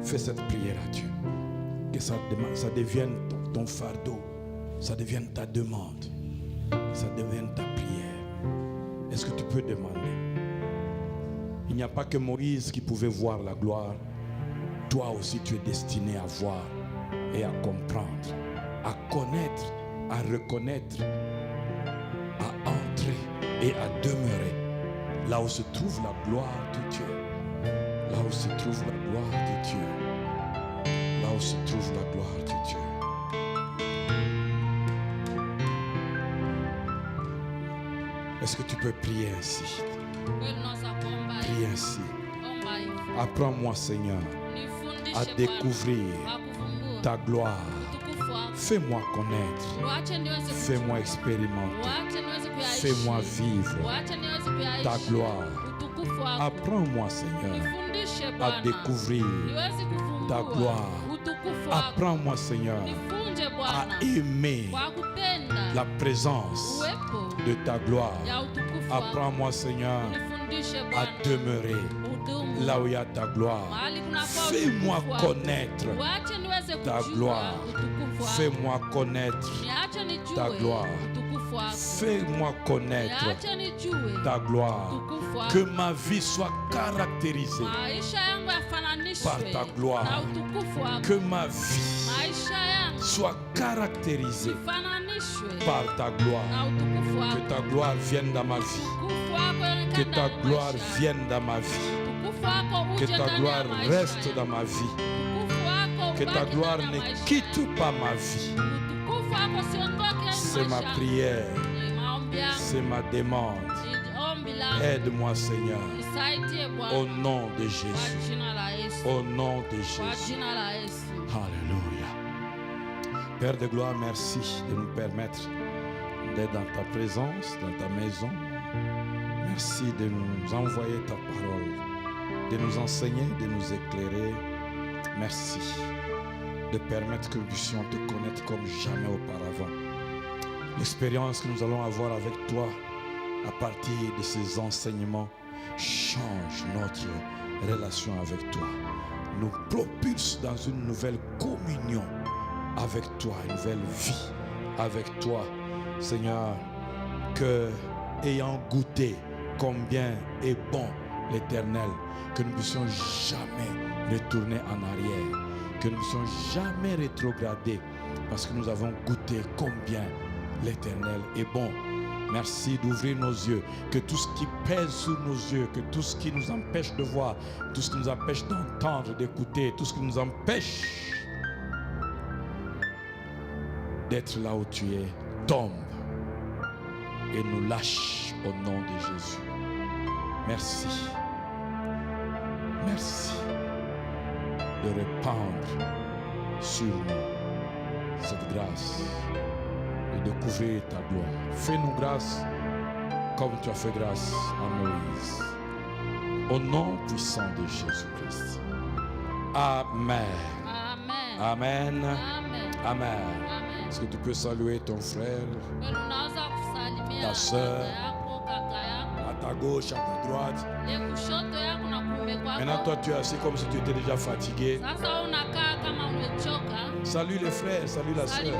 Fais cette prière à Dieu. Que ça devienne ton fardeau. Ça devienne ta demande. Que ça devienne ta prière. Est-ce que tu peux demander? Il n'y a pas que Moïse qui pouvait voir la gloire. Toi aussi, tu es destiné à voir et à comprendre, à connaître, à reconnaître, à entrer et à demeurer là où se trouve la gloire de Dieu. Là où se trouve la gloire de Dieu. Là où se trouve la gloire de Dieu. Est-ce que tu peux prier ainsi? Prie ainsi. Apprends-moi, Seigneur, à découvrir ta gloire. Fais-moi connaître. Fais-moi expérimenter. Fais-moi vivre ta gloire. Apprends-moi, Seigneur, à découvrir ta gloire. Apprends-moi, Seigneur, à aimer la présence de ta gloire. Apprends-moi, Seigneur, à demeurer là où il y a ta gloire. Fais-moi connaître ta gloire. Fais-moi connaître ta gloire. Fais-moi connaître ta gloire. Que ma vie soit caractérisée par ta gloire. Que ma vie soit caractérisée par ta gloire. Que ta gloire vienne dans ma vie. Que ta gloire vienne dans ma vie. Que ta gloire reste dans ma vie. Que ta gloire ne quitte pas ma vie. C'est ma prière. C'est ma demande. Aide-moi, Seigneur. Au nom de Jésus. Au nom de Jésus. Alléluia. Père de gloire, merci de nous permettre d'être dans ta présence, dans ta maison. Merci de nous envoyer ta parole, de nous enseigner, de nous éclairer. Merci de permettre que nous puissions te connaître comme jamais auparavant. L'expérience que nous allons avoir avec toi à partir de ces enseignements change notre relation avec toi. Nous propulse dans une nouvelle communion avec toi, une nouvelle vie avec toi. Seigneur, que ayant goûté combien est bon l'Éternel, que nous ne puissions jamais retourner en arrière, que nous ne puissions jamais rétrograder, parce que nous avons goûté combien l'Éternel est bon. Merci d'ouvrir nos yeux, que tout ce qui pèse sur nos yeux, que tout ce qui nous empêche de voir, tout ce qui nous empêche d'entendre, d'écouter, tout ce qui nous empêche d'être là où tu es, tombe et nous lâche au nom de Jésus. Merci. Merci de répandre sur nous cette grâce, de découvrir ta gloire. Fais-nous grâce comme tu as fait grâce à Moïse. Au nom puissant de Jésus-Christ. Amen. Amen. Amen. Amen. Amen. Est-ce que tu peux saluer ton frère, ta soeur, à ta gauche, à ta droite? Maintenant, toi, tu es assis comme si tu étais déjà fatigué. Salue les frères, salue la soeur.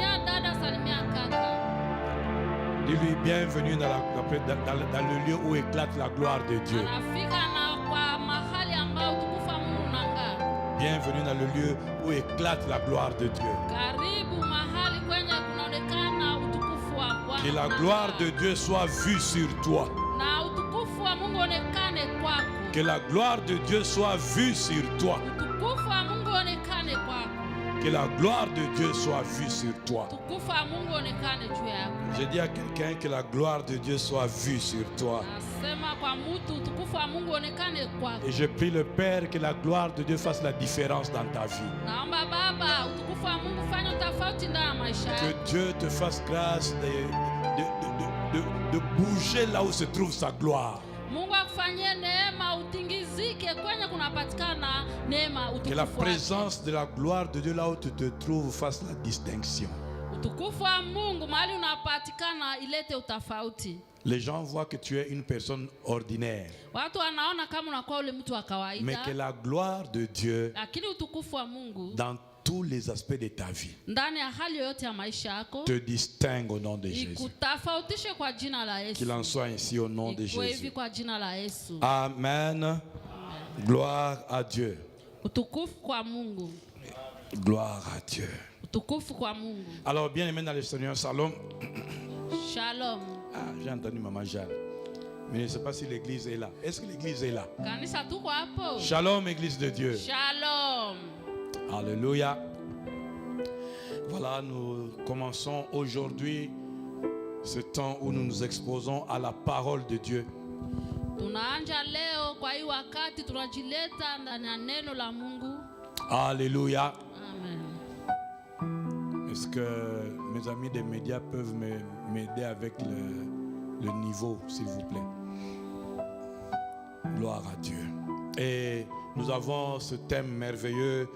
Dis-lui bienvenue dans le lieu où éclate la gloire de Dieu. Bienvenue dans le lieu où éclate la gloire de Dieu. Que la gloire de Dieu soit vue sur toi. Que la gloire de Dieu soit vue sur toi. Que la gloire de Dieu soit vue sur toi. Je dis à quelqu'un que la gloire de Dieu soit vue sur toi. Et je prie le Père que la gloire de Dieu fasse la différence dans ta vie. Que Dieu te fasse grâce de bouger là où se trouve sa gloire. Que la présence de la gloire de Dieu là où tu te trouves fasse la distinction. Les gens voient que tu es une personne ordinaire. Mais que la gloire de Dieu, dans tous les aspects de ta vie, te distingue au nom de Jésus. Qu'il en soit ainsi au nom de Jésus. Amen. Gloire à Dieu. Gloire à Dieu. Alors, bien aimé dans le Seigneur, Shalom. Shalom. Ah, j'ai entendu Maman Jeanne. Mais je ne sais pas si l'église est là. Est-ce que l'église est là? Shalom, église de Dieu. Shalom. Alléluia. Voilà, nous commençons aujourd'hui ce temps où nous nous exposons à la parole de Dieu. Alléluia. Est-ce que mes amis des médias peuvent m'aider avec le niveau, s'il vous plaît? Gloire à Dieu. Et nous avons ce thème merveilleux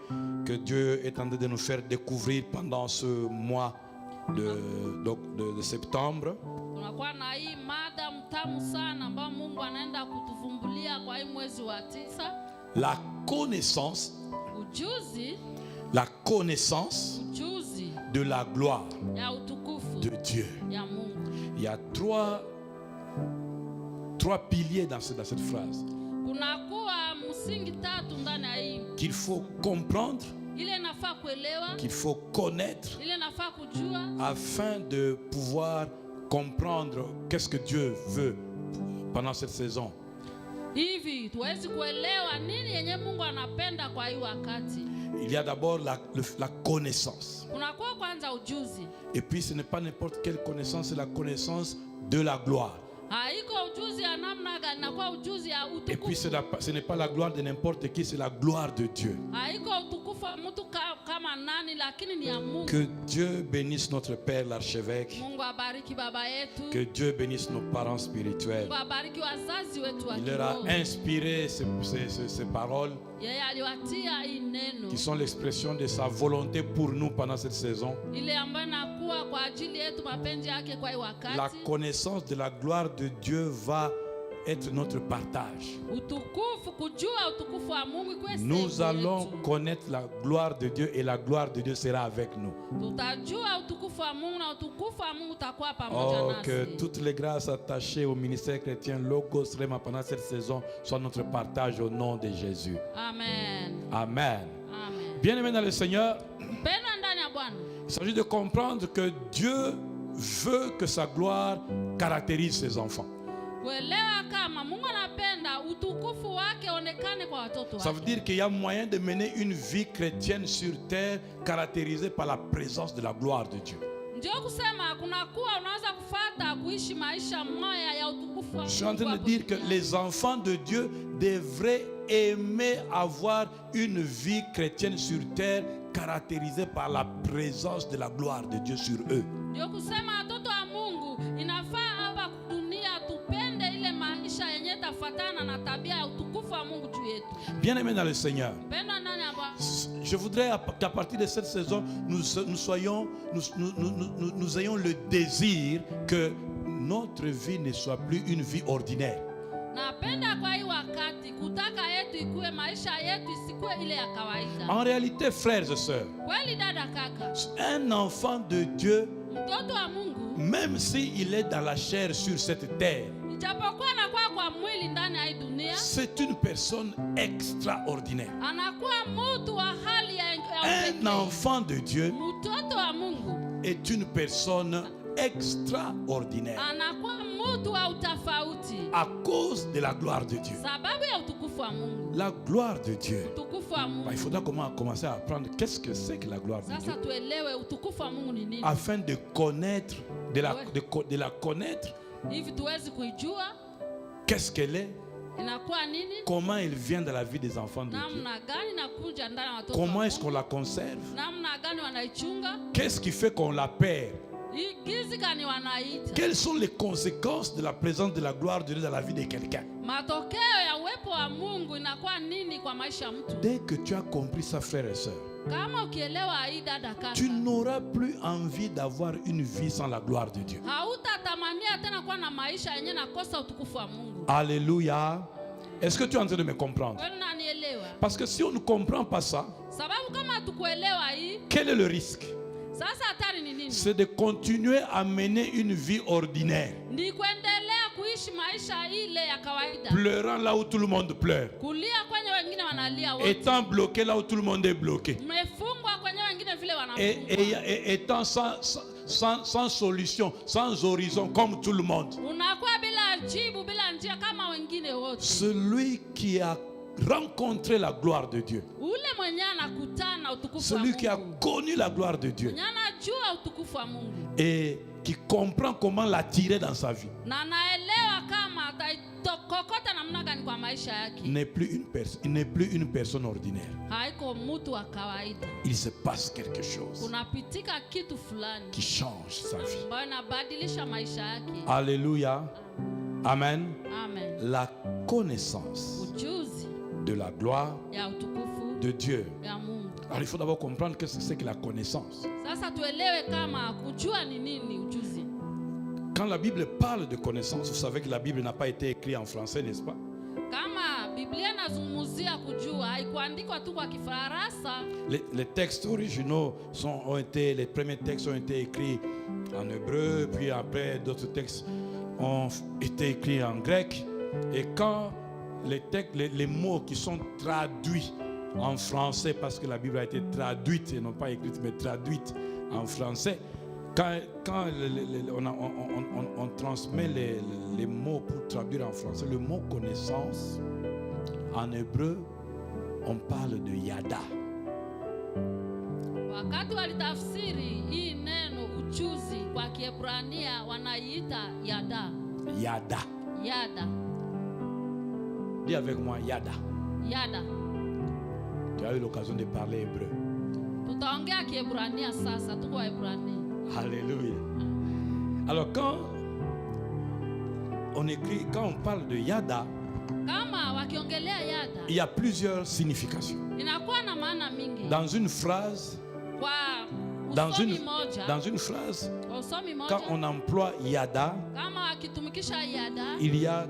que Dieu est en train de nous faire découvrir pendant ce mois de septembre. La connaissance de la gloire de Dieu. Il y a trois piliers dans cette phrase qu'il faut comprendre, qu'il faut connaître afin de pouvoir comprendre qu'est-ce que Dieu veut pendant cette saison. Il y a d'abord la connaissance. Et puis ce n'est pas n'importe quelle connaissance, c'est la connaissance de la gloire. Et puis ce n'est pas la gloire de n'importe qui, c'est la gloire de Dieu. Que Dieu bénisse notre Père l'archevêque. Que Dieu bénisse nos parents spirituels. Il leur a inspiré ces paroles qui sont l'expression de sa volonté pour nous pendant cette saison. La connaissance de la gloire de Dieu va être notre partage. Nous allons connaître la gloire de Dieu et la gloire de Dieu sera avec nous. Oh, que toutes les grâces attachées au ministère chrétien Logos Rema pendant cette saison soient notre partage au nom de Jésus. Amen. Amen. Bien-aimés dans le Seigneur, il s'agit de comprendre que Dieu veut que sa gloire caractérise ses enfants. Ça veut dire qu'il y a moyen de mener une vie chrétienne sur terre caractérisée par la présence de la gloire de Dieu. Je suis en train de dire que les enfants de Dieu devraient aimer avoir une vie chrétienne sur terre caractérisée par la présence de la gloire de Dieu sur eux. Bien-aimés dans le Seigneur, je voudrais qu'à partir de cette saison, nous ayons le désir que notre vie ne soit plus une vie ordinaire. En réalité, frères et sœurs, un enfant de Dieu, même s'il est dans la chair sur cette terre, c'est une personne extraordinaire. Un enfant de Dieu est une personne extraordinaire à cause de la gloire de Dieu. La gloire de Dieu. Il faudra commencer à apprendre qu'est-ce que c'est que la gloire de Dieu, afin de connaître, de la connaître. Qu'est-ce qu'elle est? Comment elle vient dans la vie des enfants de Dieu? Comment est-ce qu'on la conserve? Qu'est-ce qui fait qu'on la perd? Quelles sont les conséquences de la présence de la gloire de Dieu dans la vie de quelqu'un? uwepo wa Mungu inakuwa nini kwa maisha mtu? Dès que tu as compris ça, frères et sœurs, Kama ukielewa hii dada kaka, tu n'auras plus envie d'avoir une vie sans la gloire de Dieu. Hautatamania tena kuwa na maisha yenye nakosa utukufu wa Mungu. Alléluia. Est-ce que tu es en train de me comprendre? Wewe unanielewa? Parce que si on ne comprend pas ça, Sababu kama hatukuelewa hii, quel est le risque? sasa hatari ni nini? C'est de continuer à mener une vie ordinaire, Ni kuendelea kuishi maisha ile ya kawaida. pleurant là où tout le monde pleure, Kulia kwenye wengine wanalia wote. étant bloqué là où tout le monde est bloqué, Mmefungwa kwenye wengine vile et wanafungwa. étant sans solution, sans horizon, comme tout le monde. Unakuwa bila jibu, bila njia kama wengine wote. Celui qui a rencontré la gloire de Dieu, Ule mwenye anakutana utukufu wa celui qui a Mungu. connu la gloire de Dieu Mwenye anajua utukufu wa Mungu. et qui comprend comment l'attirer dans sa vie, Na naelewa kama ataitokokota namna gani kwa maisha yake. il n'est plus une personne ordinaire. Haiko mtu wa kawaida. Il se passe quelque chose Kunapitika kitu fulani qui change sa vie. ambayo inabadilisha maisha yake. Alléluia. Amen. Amen. La connaissance Ujuzi de la gloire ya utukufu de Dieu. ya Mungu. Alors il faut d'abord comprendre qu'est-ce que c'est que la connaissance. Sasa tuelewe kama kujua ni nini ujuzi. Quand la Bible parle de connaissance, vous savez que la Bible n'a pas été écrite en français, n'est-ce pas? Kama Biblia inazungumzia kujua, haikuandikwa tu kwa Kifaransa. Les textes originaux les premiers textes ont été écrits en hébreu, puis après d'autres textes ont été écrits en grec. Et quand les mots qui sont traduits en français, parce que la Bible a été traduite et non pas écrite, mais traduite en français, quand on transmet les mots pour traduire en français, le mot connaissance, en hébreu, on parle de yada. Wakati walitafsiri hii neno ujuzi kwa Kiebrania wanaiita yada. Yada. Yada. Dis avec moi, yada. Yada. Tu as eu l'occasion de parler hébreu. Tutaongea Kiebrania sasa, tuko Waebrania. Alléluia. Alors quand on parle de yada, Kama wakiongelea yada, il y a plusieurs significations. inakuwa na maana mingi. Dans une phrase, Kwa dans usomi moja, une phrase, kwa usomi quand moja, on emploie yada, kama wakitumikisha yada, il y a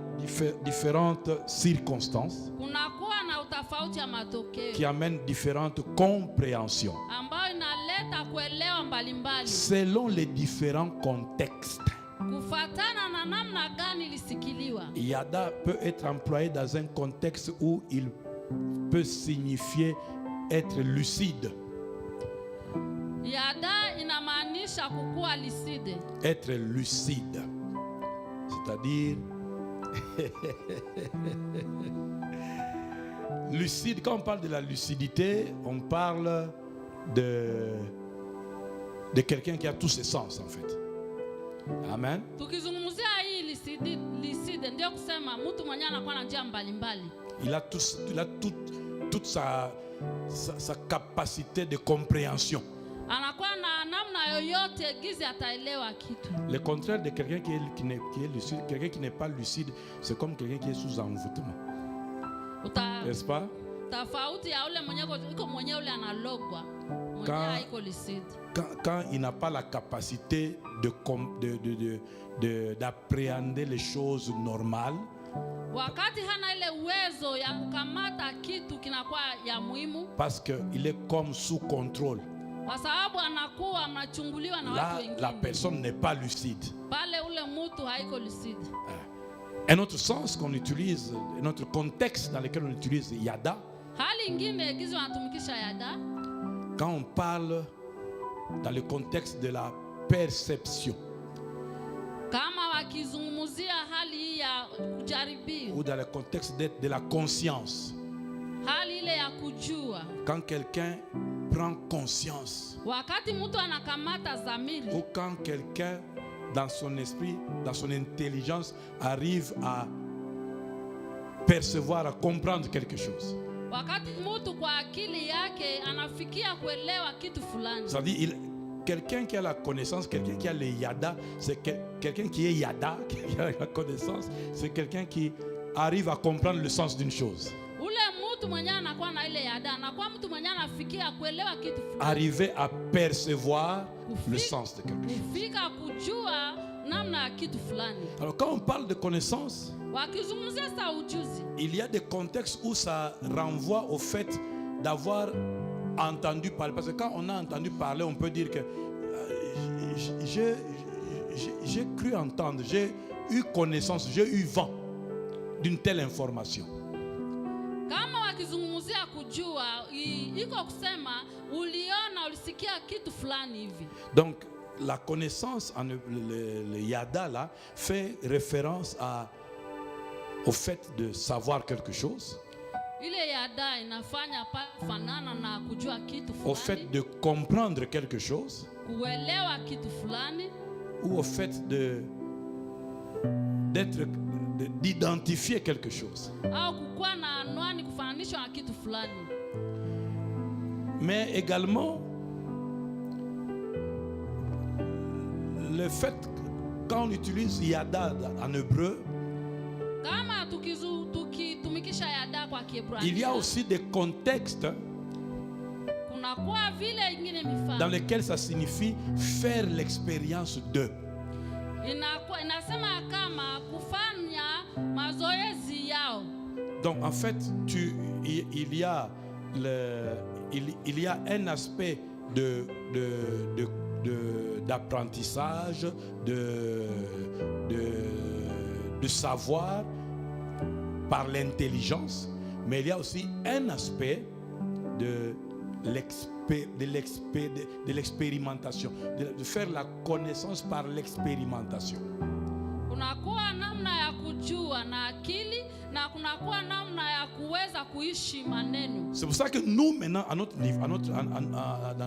différentes circonstances kunakuwa na utofauti ya matokeo qui amènent différentes compréhensions ambayo inaleta kuelewa mbalimbali selon les différents contextes. kufatana na namna gani lisikiliwa. Yada peut être employé dans un contexte où il peut signifier être lucide. Yada inamaanisha kukuwa lucide. Être lucide, c'est-à-dire lucide. Quand on parle de la lucidité, on parle de quelqu'un qui a tous ses sens en fait. Amen. Tukizungumzia hii lucide ndio kusema mtu mwenye anakuwa na njia mbalimbali. Il a toute sa capacité de compréhension. Anakuwa na namna yoyote gizi ataelewa kitu. Le contraire de quelqu'un qui est lucide, quelqu'un qui n'est pas lucide, c'est comme quelqu'un qui est sous envoûtement. N'est-ce pas? Tofauti ya ule mwenye iko mwenye ule analogwa. Mwenye haiko lucide. Quand il n'a pas la capacité d'appréhender les choses normales, Wakati hana ile uwezo ya kukamata kitu kinakuwa ya muhimu, parce qu'il est comme sous contrôle. Kwa sababu anakuwa mnachunguliwa na watu wengine. La personne n'est pas lucide. Pale ule mtu haiko lucide. Un autre sens qu'on utilise, un autre contexte dans lequel on utilise yada. Hali ingine gizo anatumikisha yada. Quand on parle dans le contexte de la perception. Kama wakizungumzia hali ya kujaribiwa. Ou dans le contexte de la conscience. Hali ile ya kujua. Quand quelqu'un prend conscience. Wakati mtu anakamata dhamiri. Ou quand quelqu'un dans son esprit, dans son intelligence arrive à percevoir, à comprendre quelque chose. Wakati mtu kwa akili yake anafikia kuelewa kitu fulani. C'est-à-dire quelqu'un qui a la connaissance, quelqu'un qui a le yada, c'est quelqu'un qui est yada, qui a la connaissance, c'est quelqu'un qui arrive à comprendre le sens d'une chose. Arriver à percevoir le sens de quelque chose. Alors quand on parle de connaissance, il y a des contextes où ça renvoie au fait d'avoir entendu parler. Parce que quand on a entendu parler, on peut dire que j'ai cru entendre, j'ai eu connaissance, j'ai eu vent d'une telle information. Donc la connaissance, le yada là, fait référence au fait de savoir quelque chose, au fait de comprendre quelque chose, ou au fait d'identifier quelque chose. Mais également le fait quand on utilise yada en hébreu, il y a aussi des contextes dans lesquels ça signifie faire l'expérience de. Donc en fait, il y a un aspect d'apprentissage, de savoir par l'intelligence, mais il y a aussi un aspect de l'expérimentation, de faire la connaissance par l'expérimentation. C'est pour ça que nous maintenant, à notre niveau,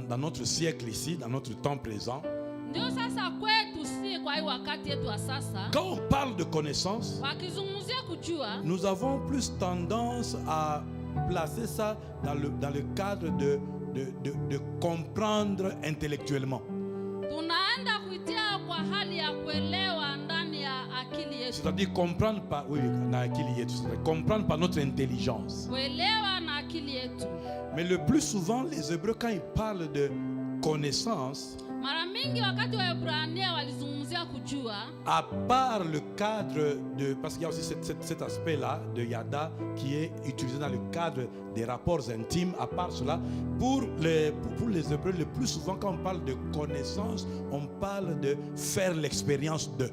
dans notre siècle ici, dans notre temps présent, quand on parle de connaissance, nous avons plus tendance à placer ça dans le cadre de comprendre intellectuellement. C'est-à-dire comprendre par, comprendre par notre intelligence. Mais le plus souvent, les Hébreux, quand ils parlent de connaissance, à part le cadre de, parce qu'il y a aussi cet aspect-là de yada qui est utilisé dans le cadre des rapports intimes, à part cela, pour les Hébreux, le plus souvent quand on parle de connaissance, on parle de faire l'expérience de.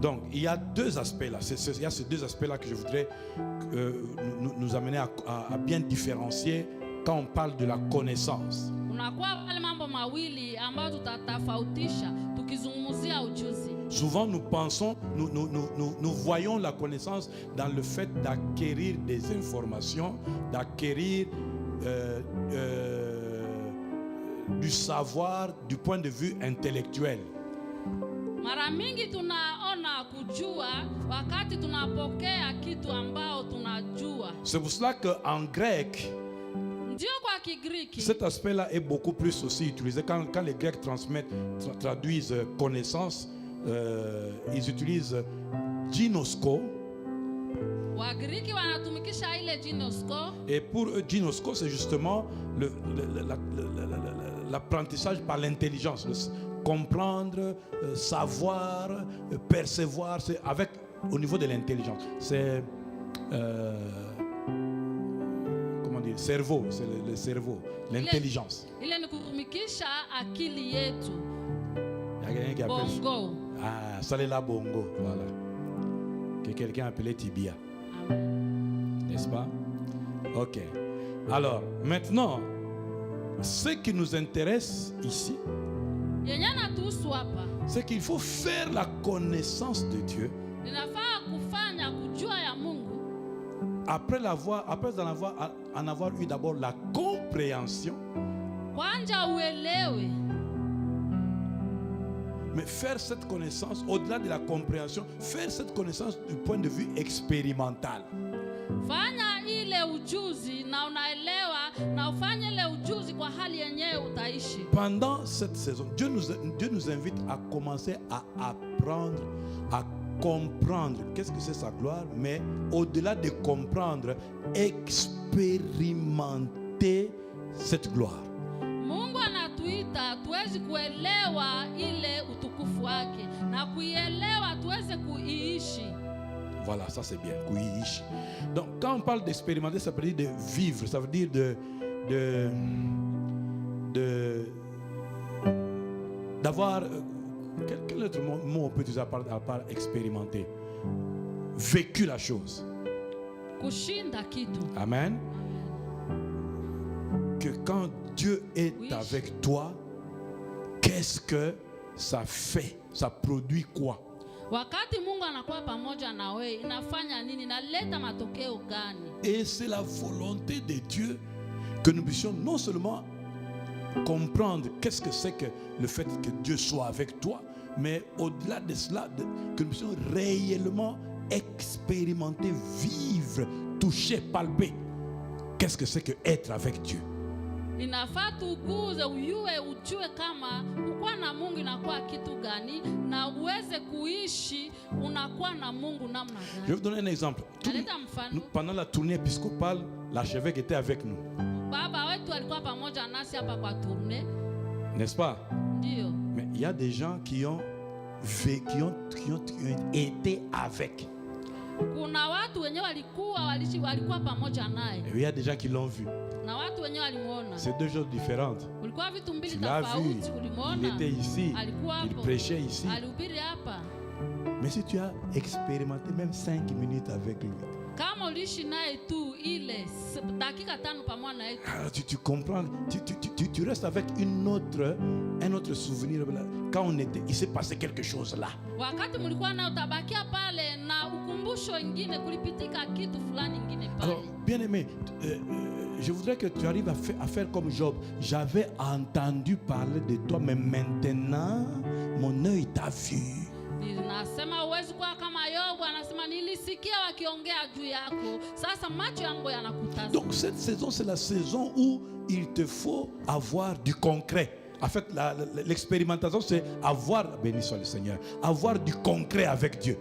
Donc il y a deux aspects là. Il y a ces deux aspects là que je voudrais nous amener à bien différencier quand on parle de la connaissance. Souvent nous pensons, nous voyons la connaissance dans le fait d'acquérir des informations, d'acquérir du savoir du point de vue intellectuel. C'est pour cela qu'en grec, cet aspect-là est beaucoup plus aussi utilisé. Quand les Grecs traduisent connaissance, ils utilisent ginosko. Et pour eux, ginosko, c'est justement l'apprentissage par l'intelligence. Comprendre, savoir, percevoir, c'est au niveau de l'intelligence. C'est comment dire, cerveau, c'est le cerveau, l'intelligence. Il y a quelqu'un qui appelle bongo. Ah, ça c'est la bongo, voilà. Que quelqu'un appelait tibia. N'est-ce pas? Ok. Alors, maintenant, ce qui nous intéresse ici, c'est qu'il faut faire la connaissance de Dieu. Après en avoir eu d'abord la compréhension. Mais faire cette connaissance, au-delà de la compréhension, faire cette connaissance du point de vue expérimental. na ufanye ile ujuzi kwa hali yenyewe utaishi. Pendant cette saison, Dieu nous invite à commencer à apprendre, à comprendre qu'est-ce que c'est sa gloire, mais au-delà de comprendre, expérimenter cette gloire. Mungu anatuita tuweze kuelewa ile utukufu wake na kuielewa tuweze kuiishi. Voilà, ça c'est bien, kuiishi. Donc quand on parle d'expérimenter, ça veut dire de vivre, ça veut dire d'avoir quel autre mot on peut utiliser à part expérimenter? Vécu la chose. Kushinda kitu. Amen. Que quand Dieu est avec toi, qu'est-ce que ça fait? Ça produit quoi? Wakati Mungu anakuwa pamoja na wewe, inafanya nini? Inaleta matokeo gani? Et c'est la volonté de Dieu que nous puissions non seulement comprendre qu'est-ce que c'est que le fait que Dieu soit avec toi, mais au-delà de cela, que nous puissions réellement expérimenter, vivre, toucher, palper. Qu'est-ce que c'est que être avec Dieu? Inafaa tuguze uyue ujue kama kukuwa na Mungu inakuwa kitu gani na uweze kuishi unakuwa na Mungu namna gani. Je vais vous donner un exemple. Pendant la tournée épiscopale, l'archevêque était avec nous. Baba wetu alikuwa pamoja nasi hapa kwa tournée. N'est-ce pas? Ndio. Mais il y a des gens qui ont été avec. Kuna watu wenyewe walikuwa pamoja naye. Et il y a des gens qui l'ont vu. Na watu wenyewe walimuona. C'est deux choses différentes. Ulikuwa vitu mbili tofauti, ulimuona. Il était ici. Il prêchait ici. Alihubiri hapa. Mais si tu as expérimenté même 5 minutes avec lui. Kama uliishi naye tu ile dakika 5 pamoja naye. Tu comprends, tu restes avec un autre souvenir. Quand on était, il s'est passé quelque chose là. Wakati mlikuwa na utabakia pale na ukumbusho ingine kulipitika kitu fulani ingine pale. Alors, bien-aimé, je voudrais que tu arrives à faire comme Job. J'avais entendu parler de toi, mais maintenant, mon œil t'a vu. Nasema uwezi kuwa kama Yobu, anasema nilisikia wakiongea juu yako, sasa macho yangu yanakutazama. Donc cette saison, c'est la saison où il te faut avoir du concret. En fait, l'expérimentation, c'est avoir, béni soit le Seigneur, avoir du concret avec Dieu.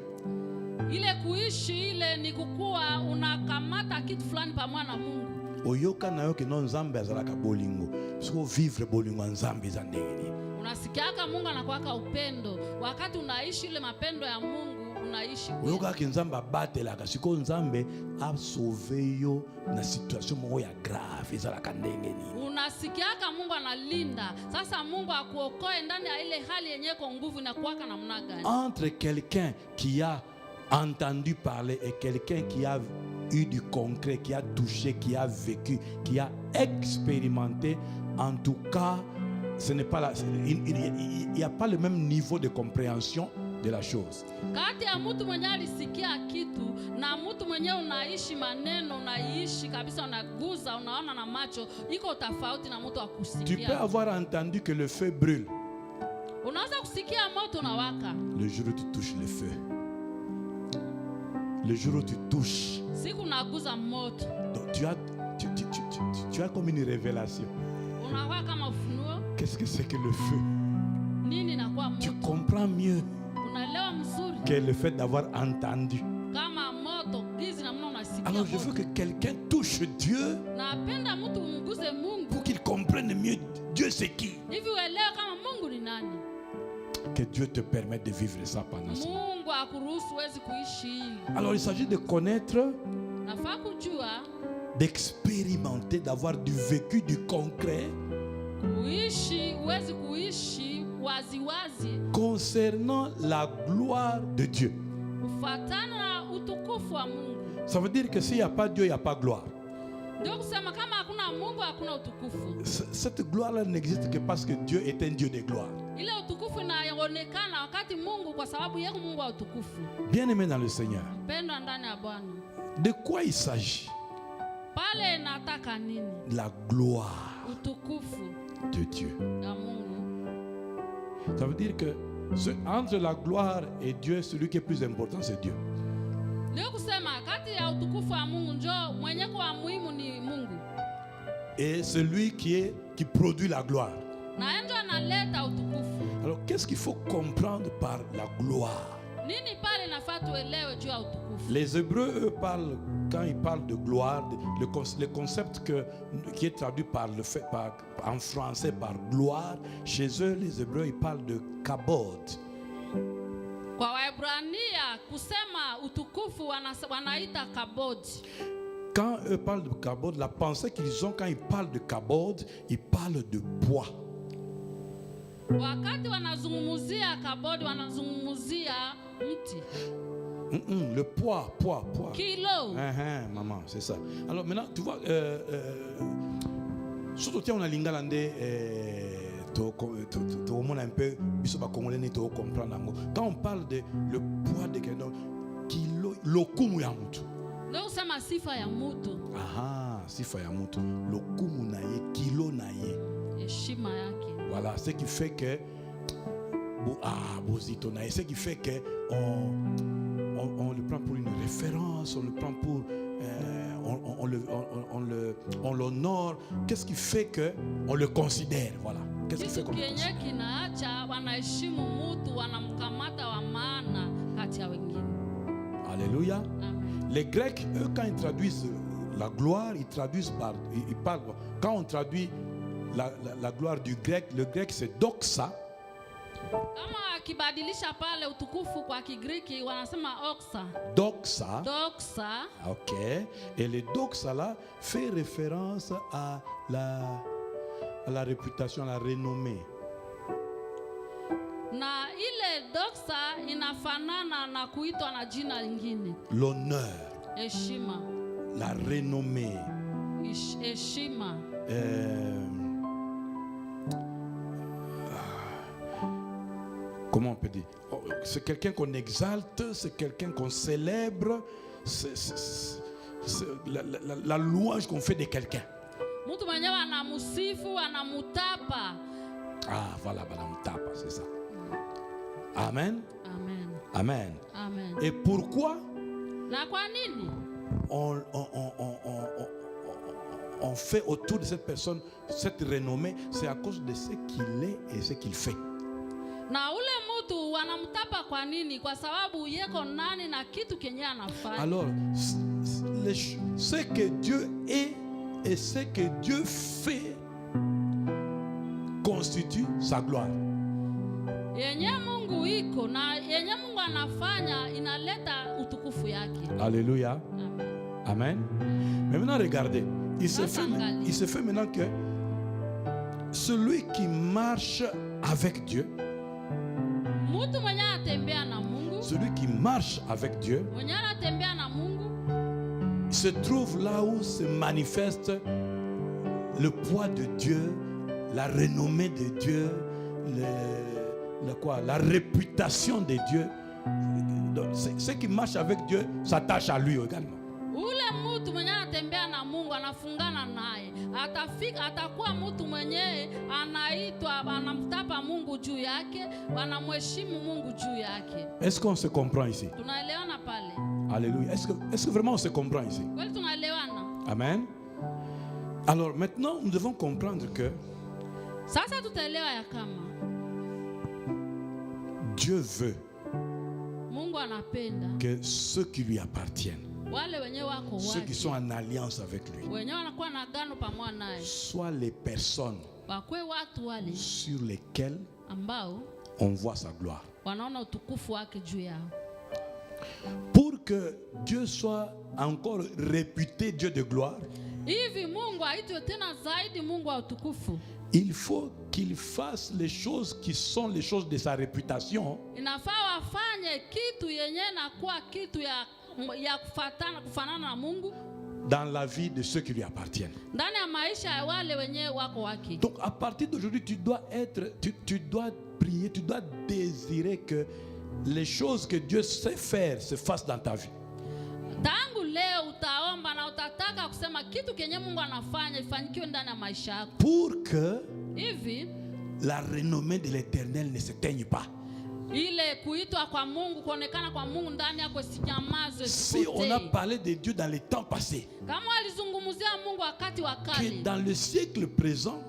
Ile kuishi ile ni kukua unakamata kitu fulani pamoja na Mungu. Oyoka na yoke no nzambe azalaka bolingo. Siko vivre bolingo nzambe za ndenge. Unasikiaka Mungu anakuwaka upendo. Wakati unaishi ile mapendo ya Mungu, unaishi. Oyoka ki nzambe abatelaka. Siko nzambe a sauver yo na situation moko ya grave ezalaka ndenge ni. Unasikiaka Mungu analinda. Sasa Mungu akuokoe ndani ya ile hali yenye kwa nguvu na kuwaka namna gani? Entre quelqu'un qui a entendu parler et quelqu'un qui a eu du concret, qui a touché, qui a vécu, qui a expérimenté, en tout cas, ce n'est pas là, il n'y a pas le même niveau de compréhension de la chose. Kati ya mtu mwenye alisikia kitu na mtu mwenye unaishi maneno, unaishi kabisa, unaguza, unaona na macho, iko tofauti na mtu akusikia. Tu peux avoir entendu que le feu brûle. Unaweza kusikia moto unawaka. Le jour où tu touches le feu. Le jour où tu touches. Siku unaguza moto. Donc tu as comme une révélation. Unakuwa kama ufunuo. Qu'est-ce que c'est que le feu? Nini inakuwa moto? Tu comprends mieux. Unaelewa mzuri. Que le fait d'avoir entendu. Kama moto, gizi na mna unasikia. Alors je veux que quelqu'un touche Dieu. Napenda mtu umguze Mungu. Pour qu'il comprenne mieux Dieu c'est qui. Hivi uelewe kama Mungu ni nani. Que Dieu te permette de vivre ça pendant ce temps. Mungu akuruhusu uweze kuishi. Alors il s'agit de connaître, nafaa kujua, d'expérimenter, d'avoir du vécu, du concret. Kuishi, uweze kuishi wazi wazi. Concernant la gloire de Dieu. Ufatana na utukufu wa Mungu. Ça veut dire que s'il n'y a pas Dieu, il n'y a pas gloire. Ndio kusema kama hakuna Mungu hakuna utukufu. Cette gloire-là n'existe que parce que Dieu est un Dieu de gloire. Ile utukufu inaonekana wakati Mungu, kwa sababu yeye Mungu wa utukufu. Bien-aimé dans le Seigneur. Mpendwa ndani ya Bwana. De quoi il s'agit? Pale nataka nini? La gloire. Utukufu de Dieu. Ya Mungu. Ça veut dire que entre la gloire et Dieu, celui qui est plus important, c'est Dieu. Et celui qui produit la gloire. Na ndio analeta utukufu. Alors qu'est-ce qu'il faut comprendre par la gloire? Nini pale nafaa tuelewe juu ya utukufu? Les Hébreux, eux, quand ils parlent de gloire, le concept qui est traduit en français par gloire, chez eux, les Hébreux, ils parlent de kabod. Kwa Waebrania kusema utukufu wanaita kabod. Quand eux parlent de kabod, la pensée qu'ils ont quand ils parlent de kabod, ils parlent de poids. Wakati wanazungumzia kabod, wanazungumzia mti. Le poids. Kilo. Maman, c'est ça. Alors maintenant, tu vois, surtout on a l'ingalande, un peu, quand on parle de le poids de quelqu'un, kilo, lokumu ya mtu. Ndio usema sifa ya mtu. Sifa ya mtu. Lokumu na ye, kilo na ye. Heshima yake. Voilà, ce qui fait que ce qui fait que on le prend pour une référence, on le prend pour on l'honore. Qu'est-ce qui fait que on le considère? Voilà. Qu'est-ce qui fait qu'on le considère? Alléluia. Les Grecs, eux, quand ils traduisent la gloire, ils parlent. Quand on traduit la gloire du grec, le grec c'est doxa. Kama akibadilisha pale utukufu kwa Kigiriki wanasema oxa. Doxa. OK. Et le doxa là fait référence à la réputation, à la renommée. Na ile doxa inafanana na kuitwa na jina lingine. L'honneur. Heshima. La renommée. Heshima. Comment on peut dire? C'est quelqu'un qu'on exalte, c'est quelqu'un qu'on célèbre, c'est la louange qu'on fait de quelqu'un. Mtu mwenyewe anamusifu, anamutapa. Voilà, anamutapa, c'est ça. Amen. Et pourquoi? Na kwa nini? On fait autour de cette personne cette renommée, c'est à cause de ce qu'il est et ce qu'il fait. Na ule mtu wanamtapa kwa nini? Kwa sababu yeko nani na kitu kenye anafanya. Alors, ce que Dieu est et ce que Dieu fait constitue sa gloire. Yenye Mungu iko na yenye Mungu anafanya inaleta utukufu yake. Alléluia. Amen. Mais maintenant regardez, il se fait maintenant que celui qui marche avec Dieu, celui qui marche avec Dieu, se trouve là où se manifeste le poids de Dieu, la renommée de Dieu, la réputation de Dieu. Donc, ceux qui marchent avec Dieu s'attachent à lui également. Ule mtu mwenye anatembea na Mungu anafungana naye, atakuwa mtu mwenye anaitwa, anamtapa Mungu juu yake, wanamheshimu Mungu juu yake. Est-ce qu'on se comprend ici? Tunaelewana pale? Alléluia. Est-ce que vraiment on se comprend ici? Kweli tunaelewana? Amen. Alors maintenant, nous devons comprendre que sasa tutaelewa ya kama Dieu veut Mungu anapenda que ceux qui lui appartiennent, ceux qui sont en alliance avec lui, soient les personnes sur lesquelles on voit sa gloire. Pour que Dieu soit encore réputé Dieu de gloire, il faut qu'il fasse les choses qui sont les choses de sa réputation dans la vie de ceux qui lui appartiennent. Donc à partir d'aujourd'hui, tu dois prier, tu dois désirer que les choses que Dieu sait faire se fassent dans ta vie. Pour que la renommée de l'Éternel ne s'éteigne pas. Si on a parlé de Dieu dans les temps passés, que dans le siècle présent,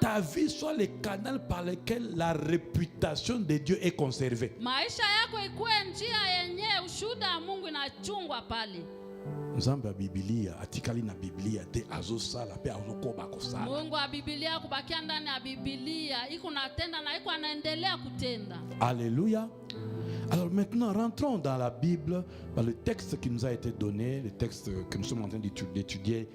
ta vie soit le canal par lequel la réputation de Dieu est conservée. Nzambe Biblia atikali na Biblia te azosala pe azokoba kosala. Mungu wa Biblia kubakia ndani ya Biblia iko natenda na iko anaendelea kutenda. Alléluia. Alors maintenant rentrons dans la Bible, dans le texte qui nous a été donné, le texte que nous sommes en train d'étudier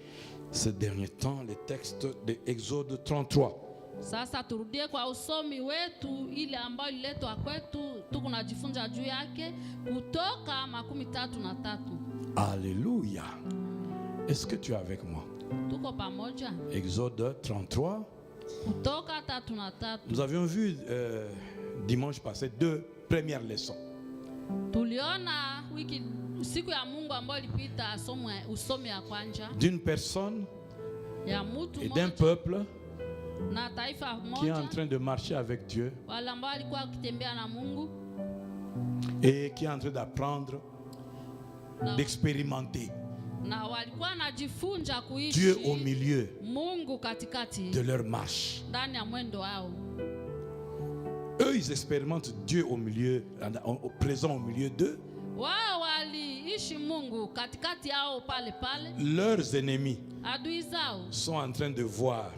ces derniers temps, le texte de Exode 33. Sasa turudie kwa usomi wetu ile ambayo ililetwa kwetu tukunajifunza juu yake Kutoka 33. Alléluia. Est-ce que tu es avec moi? Exode 33. Nous avions vu dimanche passé 2 premières leçons. D'une personne et d'un peuple qui est en train de marcher avec Dieu et qui est en train d'apprendre, d'expérimenter Dieu au milieu de leur marche. Eux, ils expérimentent Dieu au milieu, présent au milieu d'eux. Leurs ennemis sont en train de voir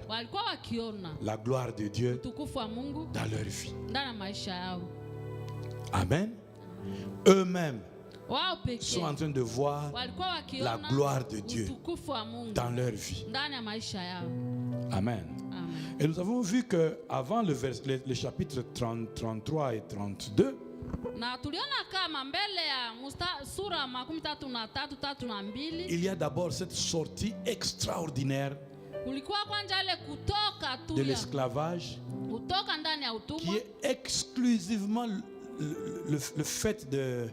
la gloire de Dieu dans leur vie. Amen. Eux-mêmes sont en train de voir la gloire de Dieu dans leur vie. Amen. Et nous avons vu que avant les chapitres 33 et 32, il y a d'abord cette sortie extraordinaire de l'esclavage qui est exclusivement le fait de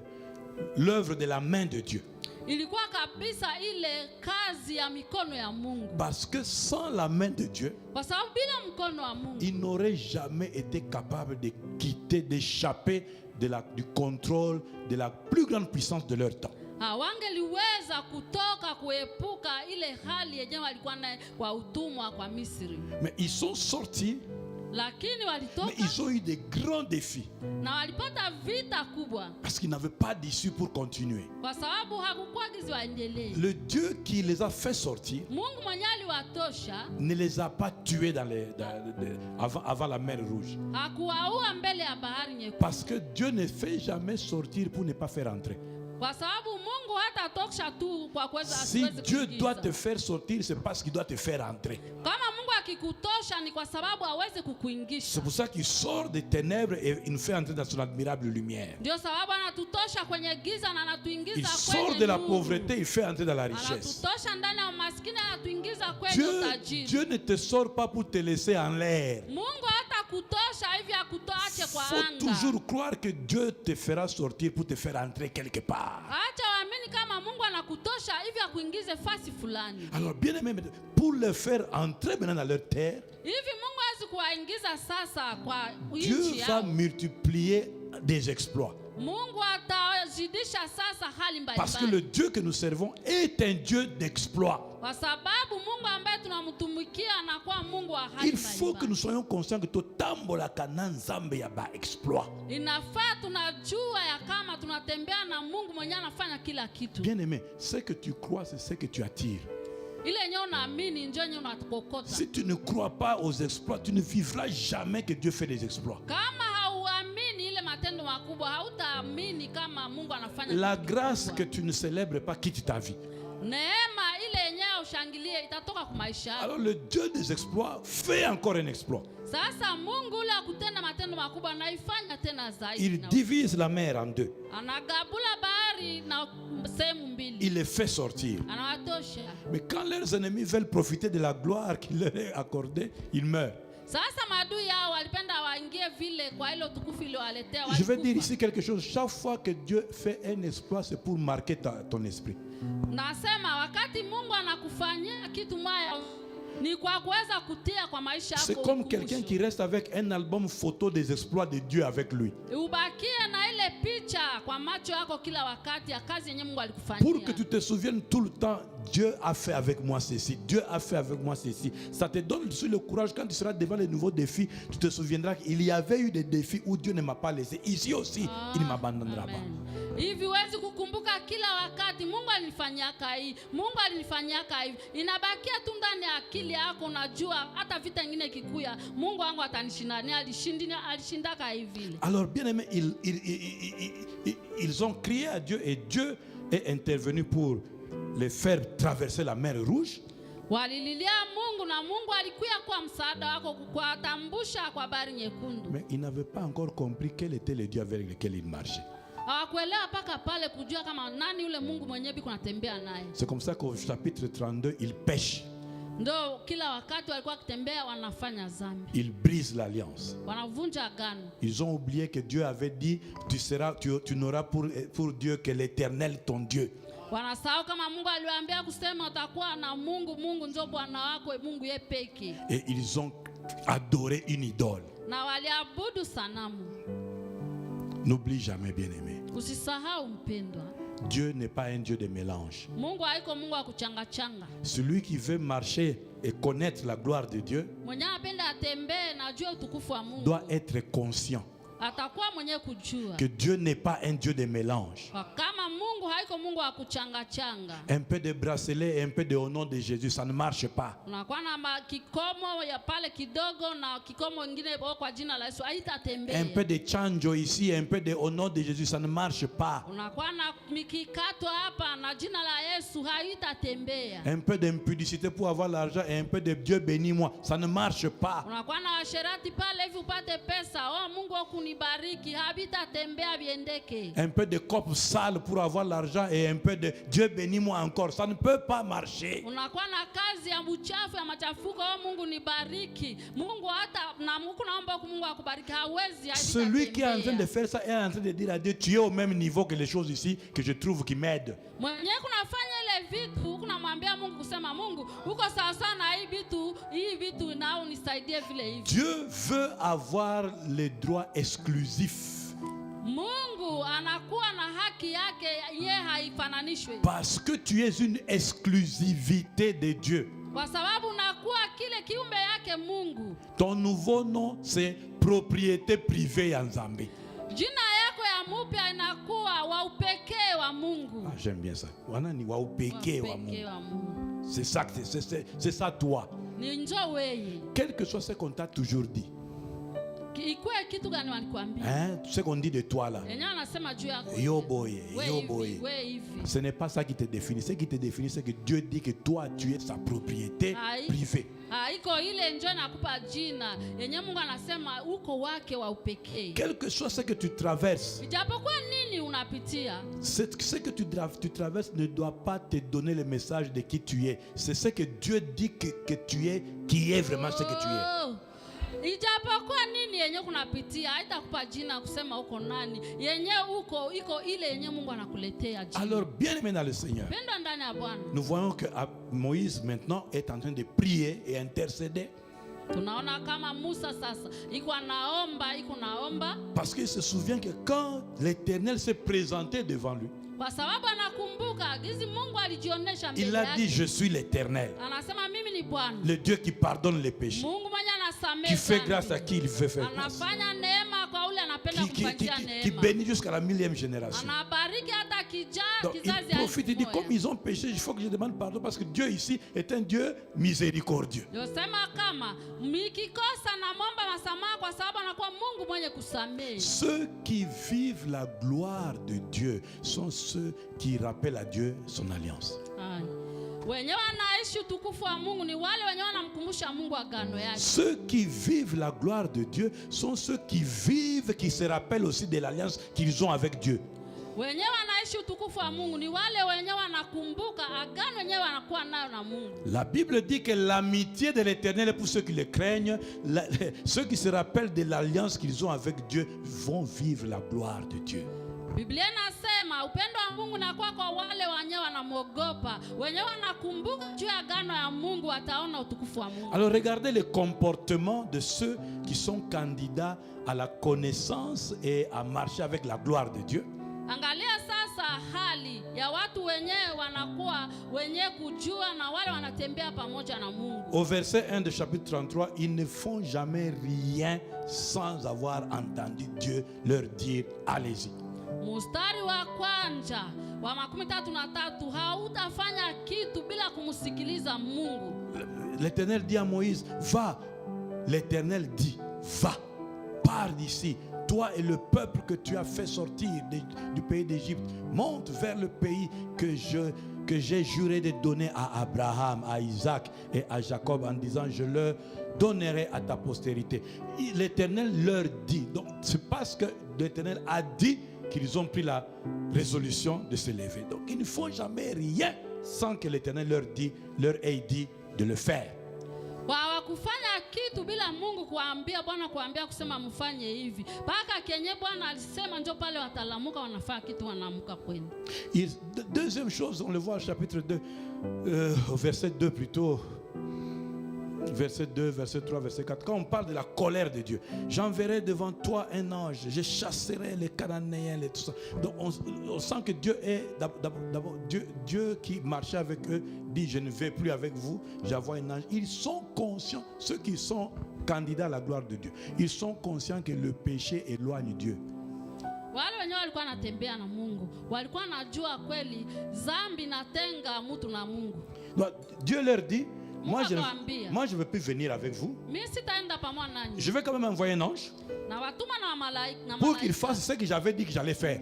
l'œuvre de la main de Dieu. Parce que sans la main de Dieu, ils n'auraient jamais été capables de quitter, d'échapper du contrôle de la plus grande puissance de leur temps. Mais ils sont sortis. Mais ils ont eu des grands défis parce qu'ils n'avaient pas d'issue pour continuer. Le Dieu qui les a fait sortir ne les a pas tués avant la mer Rouge. Parce que Dieu ne fait jamais sortir pour ne pas faire entrer. Si Dieu doit te faire sortir, c'est parce qu'il doit te faire entrer. C'est pour ça qu'il sort des ténèbres et il nous fait entrer dans son admirable lumière. Il sort de la pauvreté, il fait entrer dans la richesse. Dieu ne te sort pas pour te laisser en l'air. Il faut toujours croire que Dieu te fera sortir pour te faire entrer quelque part. Alors bien aimé, pour le faire entrer maintenant dans leur terre, Dieu va multiplier des exploits. Parce que le Dieu que nous servons est un Dieu d'exploits. Il faut que nous soyons conscients que tout tambola kana nzambe ya ba exploit. Bien aimé, ce que tu crois, c'est ce que tu attires. Si tu ne crois pas aux exploits, tu ne vivras jamais que Dieu fait des exploits. La grâce que tu ne célèbres pas quitte ta vie. Alors le Dieu des exploits fait encore un exploit. Il divise la mer en deux. Il les fait sortir. Mais quand leurs ennemis veulent profiter de la gloire qu'il leur a accordée, ils meurent. Je vais dire ici quelque chose. Chaque fois que Dieu fait un exploit, c'est pour marquer ton esprit. C'est comme quelqu'un qui reste avec un album photo des exploits de Dieu avec lui. Pour que tu te souviennes tout le temps, Dieu a fait avec moi ceci, Dieu a fait avec moi ceci. Ça te donne le courage quand tu seras devant les nouveaux défis. Tu te souviendras qu'il y avait eu des défis où Dieu ne m'a pas laissé. Ici aussi, il ne m'abandonnera pas. Hivi huwezi kukumbuka kila wakati Mungu alinifanyaka hii, Mungu alinifanyaka hivi. Inabakia tu ndani ya akili yako, unajua hata vita nyingine kikuya, Mungu wangu atanishinda, alishindaka hivi. Alors bien aimé, ils ont crié à Dieu et Dieu est intervenu pour les faire traverser la mer Rouge. Walililia Mungu na Mungu alikuya kwa msaada wako kuwatambusha kwa bahari nyekundu. Mais ils n'avaient pas encore compris quel était le Dieu avec lequel ils marchaient. C'est comme ça qu'au chapitre 32, ils pêchent. Ils brisent l'alliance. Ils ont oublié que Dieu avait dit, tu n'auras pour Dieu que l'Éternel ton Dieu. Et ils ont adoré une idole. N'oublie jamais, bien-aimé. Dieu n'est pas un Dieu de mélange. Celui qui veut marcher et connaître la gloire de Dieu doit être conscient que Dieu n'est pas un Dieu de mélange. Un peu de bracelet et un peu de au nom de Jésus, ça ne marche pas. Un peu de chanjo ici, un peu de au nom de Jésus, ça ne marche pas. Un peu d'impudicité pour avoir l'argent et un peu de Dieu bénis-moi, ça ne marche pas. Un peu de copes sales pour avoir l'argent et un peu de Dieu bénis-moi encore, ça ne peut pas marcher. Celui qui est en train de faire ça est en train de dire à Dieu, tu es au même niveau que les choses ici que je trouve qui m'aident. Dieu veut avoir les droits exclusifs. Parce que tu es une exclusivité de Dieu. Ton nouveau nom, c'est propriété privée en Zambie. Ah, j'aime bien ça. C'est ça, c'est ça toi. Quel que soit ce qu'on t'a toujours dit. Hein? Ce qu'on dit de toi là. Yo boy. Ce n'est pas ça qui te définit. Ce qui te définit, c'est que Dieu dit que toi, tu es sa propriété privée. Quel que soit ce que tu traverses, ce que tu traverses ne doit pas te donner le message de qui tu es. C'est ce que Dieu dit que tu es, qui est vraiment ce que tu es. Alors bien aimé dans le Seigneur, nous voyons que Moïse maintenant est en train de prier et intercéder. Parce qu'il se souvient que quand l'Éternel s'est présenté devant lui, il a dit, je suis l'Éternel, le Dieu qui pardonne les péchés, qui fait grâce à qui il veut faire grâce, qui bénit jusqu'à la 1000e génération. Donc il profite, il dit, comme ils ont péché, il faut que je demande pardon, parce que Dieu ici est un Dieu miséricordieux. Ceux qui vivent la gloire de Dieu sont ceux qui rappellent à Dieu son alliance. Ceux qui vivent la gloire de Dieu sont ceux qui vivent, qui se rappellent aussi de l'alliance qu'ils ont avec Dieu. La Bible dit que l'amitié de l'Éternel est pour ceux qui le craignent. Ceux qui se rappellent de l'alliance qu'ils ont avec Dieu vont vivre la gloire de Dieu. Biblia inasema upendo wa Mungu unakuwa kwa wale wenyewe wanamuogopa, wenyewe wanakumbuka juu ya agano ya Mungu, wataona utukufu wa Mungu. Alors regardez le comportement de ceux qui sont candidats à la connaissance et à marcher avec la gloire de Dieu. Angalia sasa hali ya watu wenyewe wanakuwa wenyewe kujua na wale wanatembea pamoja na Mungu. Au verset 1 de chapitre 33, ils ne font jamais rien sans avoir entendu Dieu leur dire allez-y. Mstari wa kwanza wa 33, hautafanya kitu bila kumsikiliza Mungu. L'Éternel dit à Moïse, va. L'Éternel dit, va, pars d'ici. Toi et le peuple que tu as fait sortir du pays d'Égypte, monte vers le pays que j'ai juré de donner à Abraham, à Isaac et à Jacob, en disant, je leur donnerai à ta postérité. L'Éternel leur dit. Donc c'est parce que l'Éternel a dit qu'ils ont pris la résolution de se lever. Donc ils ne font jamais rien sans que l'Éternel leur ait dit de le faire. Hawakufanya kitu bila Mungu kuambia, Bwana kuambia kusema mfanye hivi. Paka kenye Bwana alisema ndio pale watalamuka wanafanya kitu wanaamka kweli. Deuxième chose, on le voit au chapitre 2, au verset 2 plutôt. Verset 2, verset 3, verset 4. Quand on parle de la colère de Dieu, j'enverrai devant toi un ange, je chasserai les Cananéens et tout ça. Donc on sent que Dieu est d'abord Dieu qui marchait avec eux dit je ne vais plus avec vous, j'envoie un ange. Ils sont conscients, ceux qui sont candidats à la gloire de Dieu, ils sont conscients que le péché éloigne Dieu. Wale wenyewe walikuwa wanatembea na Mungu, walikuwa wanajua kweli dhambi inatenga mtu na Mungu. Dieu leur dit, moi je ne veux plus venir avec vous. Je vais quand même envoyer un ange pour qu'il fasse ce que j'avais dit que j'allais faire.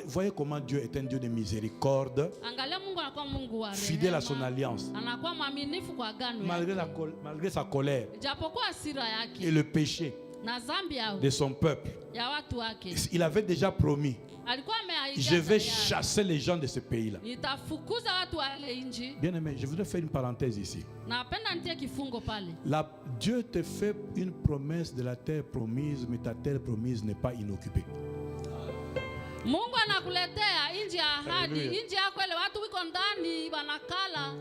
Voyez comment Dieu est un Dieu de miséricorde, fidèle à son alliance, malgré sa colère et le péché de son peuple. Il avait déjà promis, je vais chasser les gens de ce pays-là. Bien aimé, je voudrais faire une parenthèse ici. Dieu te fait une promesse de la terre promise, mais ta terre promise n'est pas inoccupée. Mungu anakuletea inji ya ahadi, inji yako ile watu wiko ndani wanakala.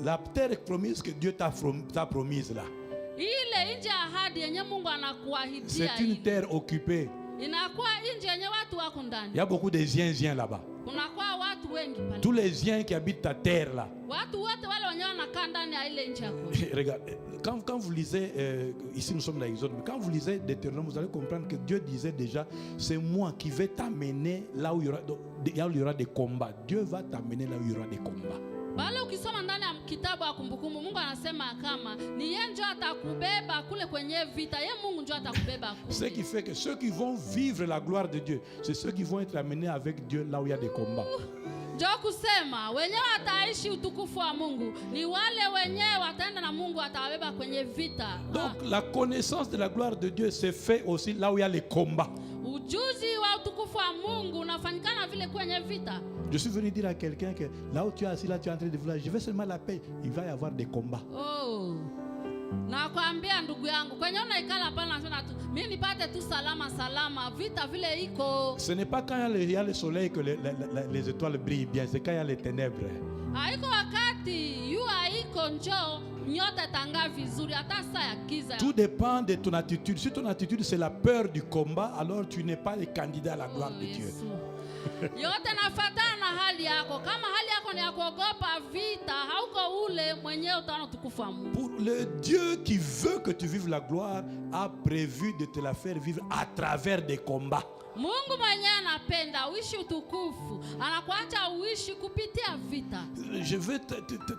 La terre promise que Dieu t'a promise là, ile inji ya ahadi yenye Mungu anakuahidia, c'est une terre occupée. Inakuwa inji yenye watu wako ndani. Il y a beaucoup de Ziens là-bas. Kunakuwa watu wengi pale. Tous les Ziens qui habitent ta terre là. Watu wote wale wenye wanakaa ndani ya ile inji yako. Regarde, quand vous lisez, ici nous sommes dans l'Exode, mais quand vous lisez Deutéronome, vous allez comprendre que Dieu disait déjà, c'est moi qui vais t'amener là où il y aura des combats. Dieu va t'amener là où il y aura des combats. Bale ukisoma ndani ya kitabu ya Kumbukumbu, Mungu anasema kama ni yeye ndio atakubeba kule kwenye vita, yeye Mungu ndio atakubeba kule. Ce qui fait que ceux qui vont vivre la gloire de Dieu, c'est ceux qui vont être amenés avec Dieu là où il y a des combats. Ndio kusema wenyewe wataishi utukufu wa Mungu ni wale wenyewe wataenda na Mungu atawabeba kwenye vita. Donc la connaissance de la gloire de Dieu se fait aussi là où il y a les combats. Ujuzi wa utukufu wa Mungu unafanyikana vile kwenye vita. Je suis venu dire à quelqu'un que là où tu es assis, là tu es en train de vouloir, je veux seulement la paix. Il va y avoir des combats. Oh. Na kuambia ndugu yangu, kwenye unaikala pale nasema tu mimi nipate tu salama, vita vile iko. Ce n'est pas quand il y a le soleil que les étoiles brillent bien, c'est quand il y a les ténèbres. Haiko wakati yu haiko njoo nyota tanga vizuri hata saa ya giza. Tout dépend de ton attitude. Si ton attitude c'est la peur du combat, alors tu n'es pas le candidat à la gloire de Dieu. Yote nafatana na hali yako. Kama hali yako ni ya kuogopa vita, hauko ule mwenyewe utaona utukufu wa Mungu. Pour le Dieu qui veut que tu vives la gloire a prévu de te la faire vivre à travers des combats. Mungu mwenyewe anapenda uishi utukufu, anakuacha uishi kupitia vita. Je veux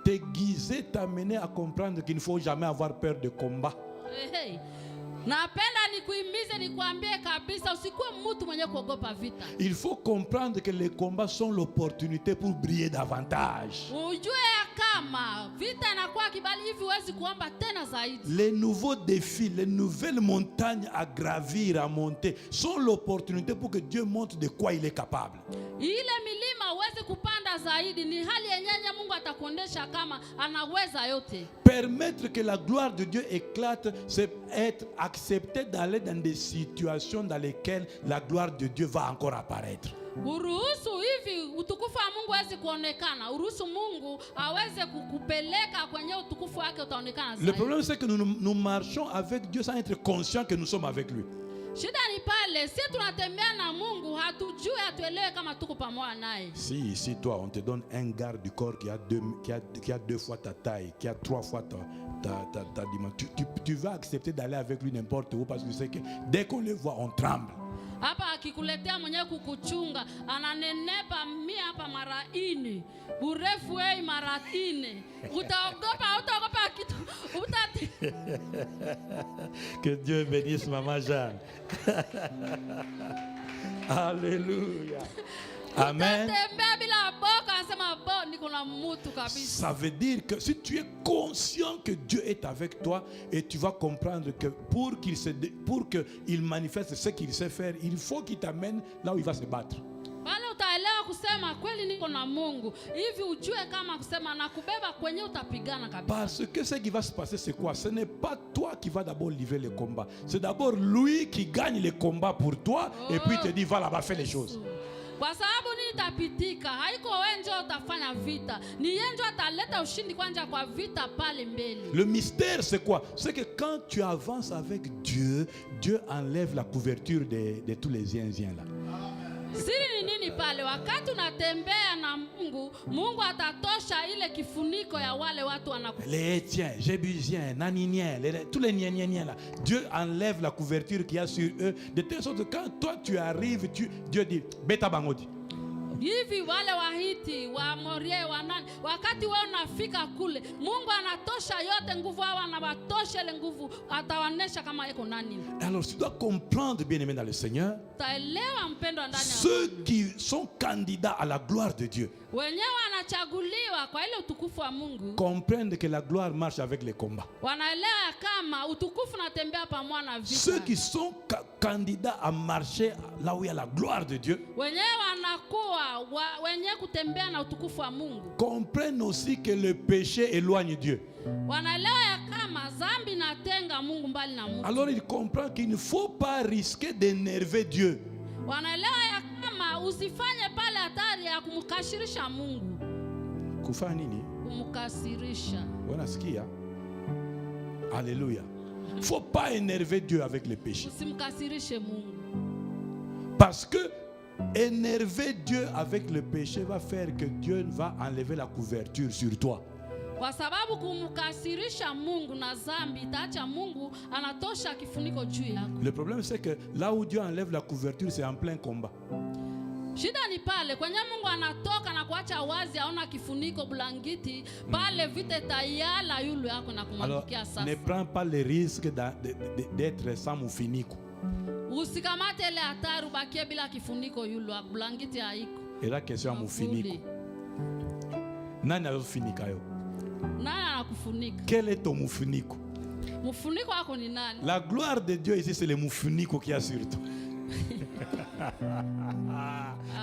t'aiguiser, t'amener à comprendre qu'il ne faut jamais avoir peur de combat. Hey. Napenda nikuhimize nikwambie kabisa usikuwe mtu mwenye kuogopa vita. Il faut comprendre que les combats sont l'opportunité pour briller davantage. Ujue kama Les nouveaux défis, les nouvelles montagnes à gravir, à monter, sont l'opportunité pour que Dieu montre de quoi il est capable. Permettre que la gloire de Dieu éclate, c'est être accepté d'aller dans des situations dans lesquelles la gloire de Dieu va encore apparaître. Le problème, c'est que nous marchons avec Dieu sans être conscients que nous sommes avec lui. Si ici toi on te donne un garde du corps qui a deux fois ta taille, qui a 3 fois ta dimension, tu vas accepter d'aller avec lui n'importe où, parce que tu sais que dès qu'on le voit on tremble. Hapa akikuletea mwenyewe kukuchunga ananenepa hapa mara 4 urefu wei mara 4 utaogopa kitu Que Dieu bénisse Maman Jeanne. Alléluia. Amen. Ça veut dire que si tu es conscient que Dieu est avec toi, et tu vas comprendre que pour qu'il manifeste ce qu'il sait faire, il faut qu'il t'amène là où il va se battre. Parce que ce qui va se passer, c'est quoi? Ce n'est pas toi qui vas d'abord livrer le combat. C'est d'abord lui qui gagne le combat pour toi, et puis il te dit va là-bas, fais les choses. Le mystère, c'est quoi? C'est que quand tu avances avec Dieu, Dieu enlève la couverture de tous les ziens là. Siri ni nini pale? Wakati unatembea na Mungu, Mungu atatosha ile kifuniko ya wale watu wanakufa. Les Étiens, Jébusiens, Naniniens, tous les niens là. Dieu enlève la couverture qu'il y a sur eux, de telle sorte que quand toi tu arrives, Dieu dit beta bangodi. Hivi wale Wahiti, Wamorie, Wanani, wakati wao unafika kule, Mungu anatosha yote nguvu, hao anawatosha ile nguvu, atawaonesha kama iko nani. Alors tu dois comprendre, bien-aimé dans le Seigneur, taelewa mpendwa ndani ya ceux qui sont candidats à la gloire de Dieu, wenyewe wanachaguliwa kwa ile utukufu wa Mungu, comprennent que la gloire marche avec les combats. Wanaelewa kama utukufu unatembea pamoja na vita. Ceux qui sont candidats à marcher là où il y a la gloire de Dieu, wenyewe wanakuwa wenyewe kutembea na utukufu wa Mungu, comprennent aussi que le péché éloigne Dieu. Wanaelewa kama dhambi inatenga Mungu mbali na mtu. Alors ils comprennent qu'il ne faut pas risquer d'énerver Dieu. Wanaelewa kama usifanye pale hatari ya kumkasirisha Mungu. Kufanya nini? Kumkasirisha. Unasikia? Alléluia. Il ne faut pas énerver Dieu avec le péché. Usimkasirishe Mungu. Parce que énerver Dieu avec le péché va faire que Dieu va enlever la couverture sur toi. Kwa sababu kumkasirisha Mungu na dhambi itaacha Mungu anatosha kifuniko juu yako. Le problème c'est que là où Dieu enlève la couverture, c'est en plein combat. Shida ni pale kwenye Mungu anatoka na kuacha wazi, aona kifuniko blanketi pale, vite tayala yule yako na kumwandikia sasa. Ne prends pas le risque d'être sans mufiniko. Usikamate ile hatari ubakie bila kifuniko yule blanketi haiko. Et la question à mufiniko. Nani alofunika yo? Nani anakufunika? Quel est ton mufuniko? Mufuniko wako ni nani? La gloire de Dieu ici, c'est le mufuniko qui a sur toi.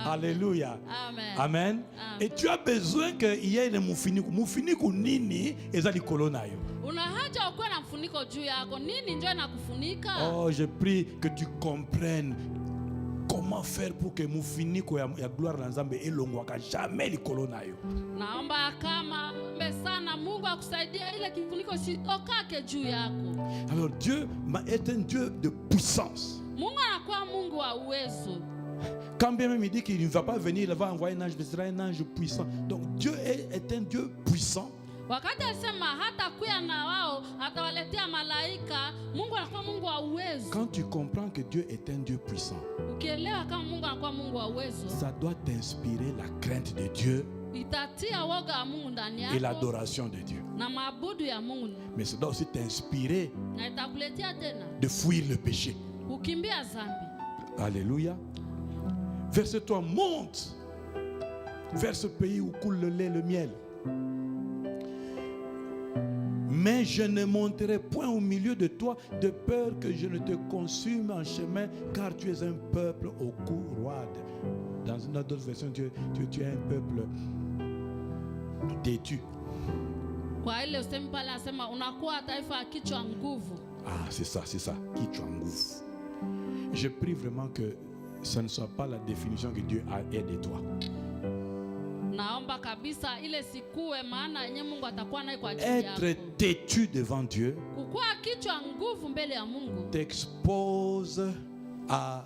Alléluia. Amen. Amen. Et tu as besoin qu'il y ait le mufuniko. Mufuniko nini ezali kolona yo. Una haja ukuwe na mfuniko juu yako. Nini ndio inakufunika? Oh, je prie que tu comprennes comment faire pour que mufuniko ya gloire na Nzambe elongwaka jamais likolo na yo. Naomba kama sana Mungu akusaidia ile kifuniko sitokake juu yako. Alors Dieu est un Dieu de puissance. Mungu anakuwa Mungu wa uwezo. Quand bien même il dit qu'il ne va pas venir, il va envoyer un ange, mais ce sera un ange puissant. Donc Dieu est un Dieu puissant. Wakati asema hata kuya na wao atawaletea malaika, Mungu anakuwa Mungu wa uwezo. Quand tu comprends que Dieu est un Dieu puissant, ukielewa kama Mungu anakuwa Mungu wa uwezo, ça doit t'inspirer la crainte de Dieu itatia woga wa Mungu ndani yako et l'adoration de Dieu. Na maabudu ya Mungu. Mais ça doit aussi t'inspirer na itakuletea tena de fuir le péché. Ukimbia dhambi. Alléluia. Verset 3, monte vers ce pays où coule le lait, le miel. Mais je ne monterai point au milieu de toi de peur que je ne te consume en chemin, car tu es un peuple au cou roide. Dans une autre version, tu es un peuple têtu. Kwa ile usemi pale anasema unakuwa taifa kichwa nguvu. Ah, c'est ça, kichwa nguvu. Je prie vraiment que ce ne soit pas la définition que Dieu a de toi. Naomba kabisa ile sikuwe maana yenyewe Mungu atakuwa nayo kwa ajili yako. Être têtu devant Dieu Kukuwa kichwa nguvu mbele ya Mungu t'expose à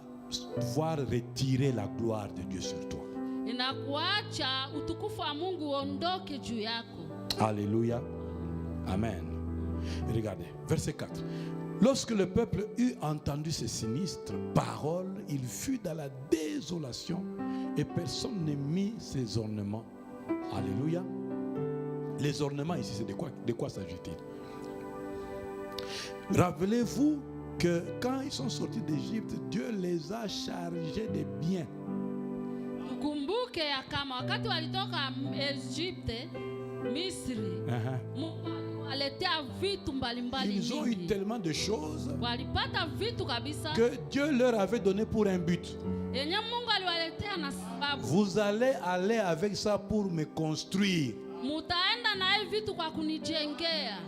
voir retirer la gloire de Dieu sur toi. inakuacha utukufu wa Mungu uondoke juu yako. Alléluia. Amen. Regardez, verset 4. Lorsque le peuple eut entendu ces sinistres paroles, il fut dans la désolation et personne ne mit ses ornements. Alléluia. Les ornements ici, c'est de quoi s'agit-il? Rappelez-vous que quand ils sont sortis d'Égypte, Dieu les a chargés de biens. Kumbuke ya kama wakati walitoka Egypte, Misri, Mungu aliwaletea vitu mbalimbali. Ils ont eu tellement de choses walipata vitu kabisa que Dieu leur avait donné pour un but. yenye Mungu aliwaletea na sababu. Vous allez aller avec ça pour me construire. Mutaenda na hivi vitu kwa kunijengea.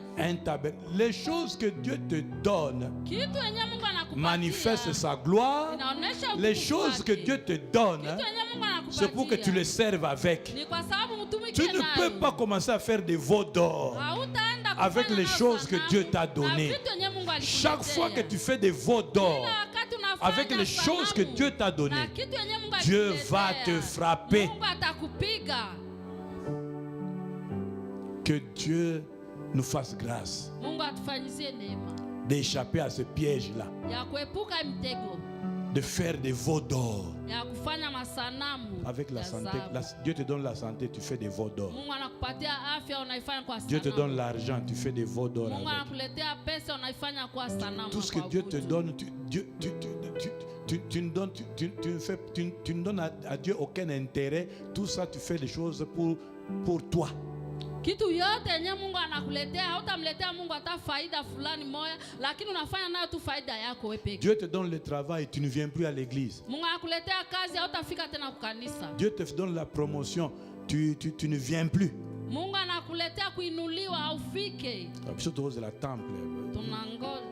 Les choses que Dieu te donne manifestent sa gloire. Les choses que Dieu te donne, c'est pour que tu les serves avec. Tu ne peux pas commencer à faire des veaux d'or avec les choses que Dieu t'a données. Chaque fois que tu fais des veaux d'or avec les choses que Dieu t'a données, Dieu va te frapper. Que Dieu nous fasse grâce d'échapper à ce piège-là, de faire des veaux d'or. Avec la santé, Dieu te donne la santé, tu fais des veaux d'or. Dieu te donne l'argent, tu fais des veaux d'or. Tout ce que Dieu te donne, tu ne donnes à Dieu aucun intérêt. Tout ça, tu fais des choses pour toi. Kitu yote yenye Mungu anakuletea hautamletea Mungu hata faida fulani moja, lakini unafanya nayo tu faida yako wewe pekee. Dieu te donne le travail, tu ne viens plus à l'église. Mungu anakuletea kazi hautafika tena kukanisa. Dieu te donne la promotion, tu ne viens plus. Mungu anakuletea kuinuliwa haufike. Surtout de la temple. Tunangoja.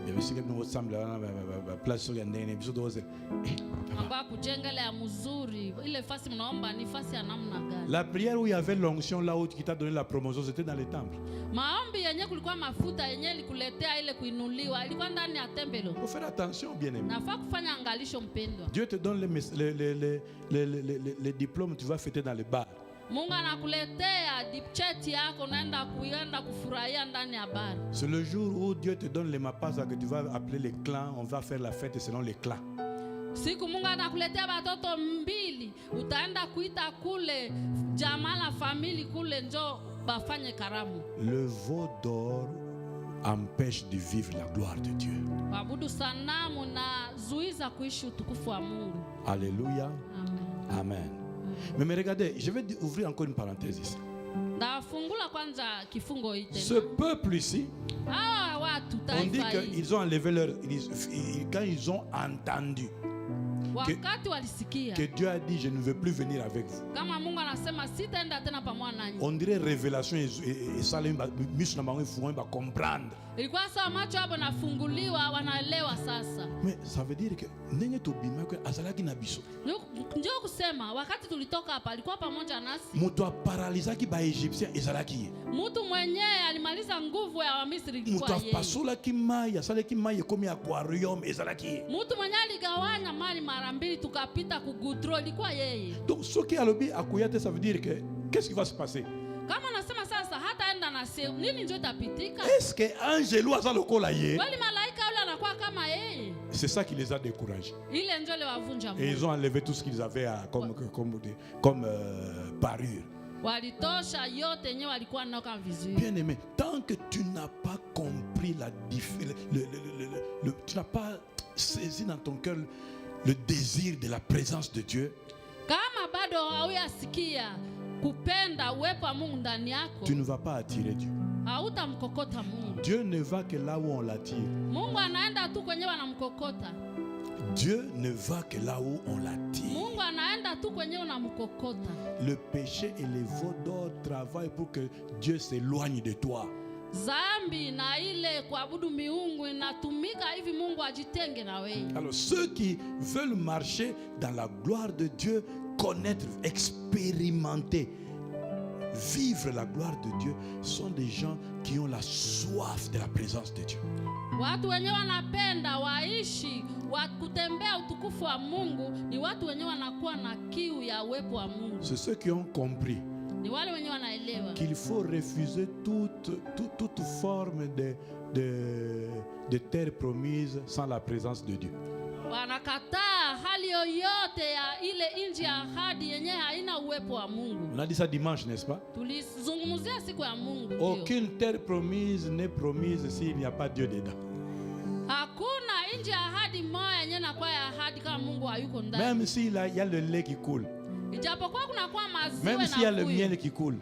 Bien sûr que nous ressemble à la place sur l'année, surtout la prière où il y avait l'onction là où qui t'a donné la promotion, c'était dans les temples. Il faut faire attention, bien aimé. Dieu te donne les diplômes, tu vas fêter dans les bars. C'est le jour où Dieu te donne les mapas que tu vas appeler les clans, on va faire la fête selon les clans. Siku Mungu anakuletea watoto mbili, utaenda kuita kule jamaa la famili kule njo bafanye karamu. Le veau d'or empêche de vivre la gloire de Dieu. Waabudu sanamu na zuiza kuishi utukufu wa Mungu. Alléluia. Amen. Amen. Mais regardez, je vais ouvrir encore une parenthèse ici. Ce peuple ici, on dit qu'ils ont enlevé leur... Quand ils ont entendu que Dieu a dit je ne veux plus venir avec vous, on dirait révélation et ça les comprendre. Mais ça veut dire que mutu aparalizaki ba Egyptien ezalaki mutu mwenyewe alimaliza nguvu ya Wamisri mutu apasolaki mai asalaki mai ekomi aquarium ezalaki mutu mwenyewe aligawanya mali mara mbili tukapita ku Goudron ilikuwa yeye. Donc ce qui alobi akuyate, ça veut dire que qu'est-ce qui va se passer? Kama nasema sasa hata enda na sio nini ndio itapitika? Est-ce que angelo azalokola ye? Wali malaika yule anakuwa kama yeye. C'est ça qui les a découragés. Ile ndio wavunja moyo. Et ils ont enlevé tout ce qu'ils avaient comme parure. Walitosha yote yenyewe walikuwa nao kama vizuri. Bien aimé, tant que tu n'as pas compris tu n'as pas saisi dans ton cœur le désir de la présence de Dieu, kama bado hauyasikia kupenda uwepo wa Mungu ndani yako, tu ne vas pas attirer Dieu. hautamkokota Mungu. Dieu ne va que là où on l'attire. Mungu anaenda tu kwenye wanamkokota. Dieu ne va que là où on l'attire. Mungu anaenda tu kwenye unamkokota. Le péché et les veaux d'or travaillent pour que Dieu s'éloigne de toi. Zambi na ile kuabudu miungu inatumika hivi Mungu ajitenge na wewe. Alors ceux qui veulent marcher dans la gloire de Dieu, connaître, expérimenter, vivre la gloire de Dieu, sont des gens qui ont la soif de la présence de Dieu. Watu wenye wanapenda waishi kutembea utukufu wa Mungu ni watu wenye wanakuwa na kiu ya uwepo wa Mungu. C'est ceux qui ont compris qu'il faut refuser toute forme de terre promise sans la présence de Dieu. Wanakataa hali yoyote ya ile nchi ya ahadi yenye haina uwepo wa Mungu. On a dit ça dimanche, n'est-ce pas? Tulizungumzia siku ya Mungu. Aucune terre promise n'est promise s'il n'y a pas Dieu dedans. Hakuna nchi ya ahadi moja yenye na kwa ya ahadi kama Mungu hayuko ndani. Même s'il y a le lait qui coule. Même s'il y a le miel qui coule.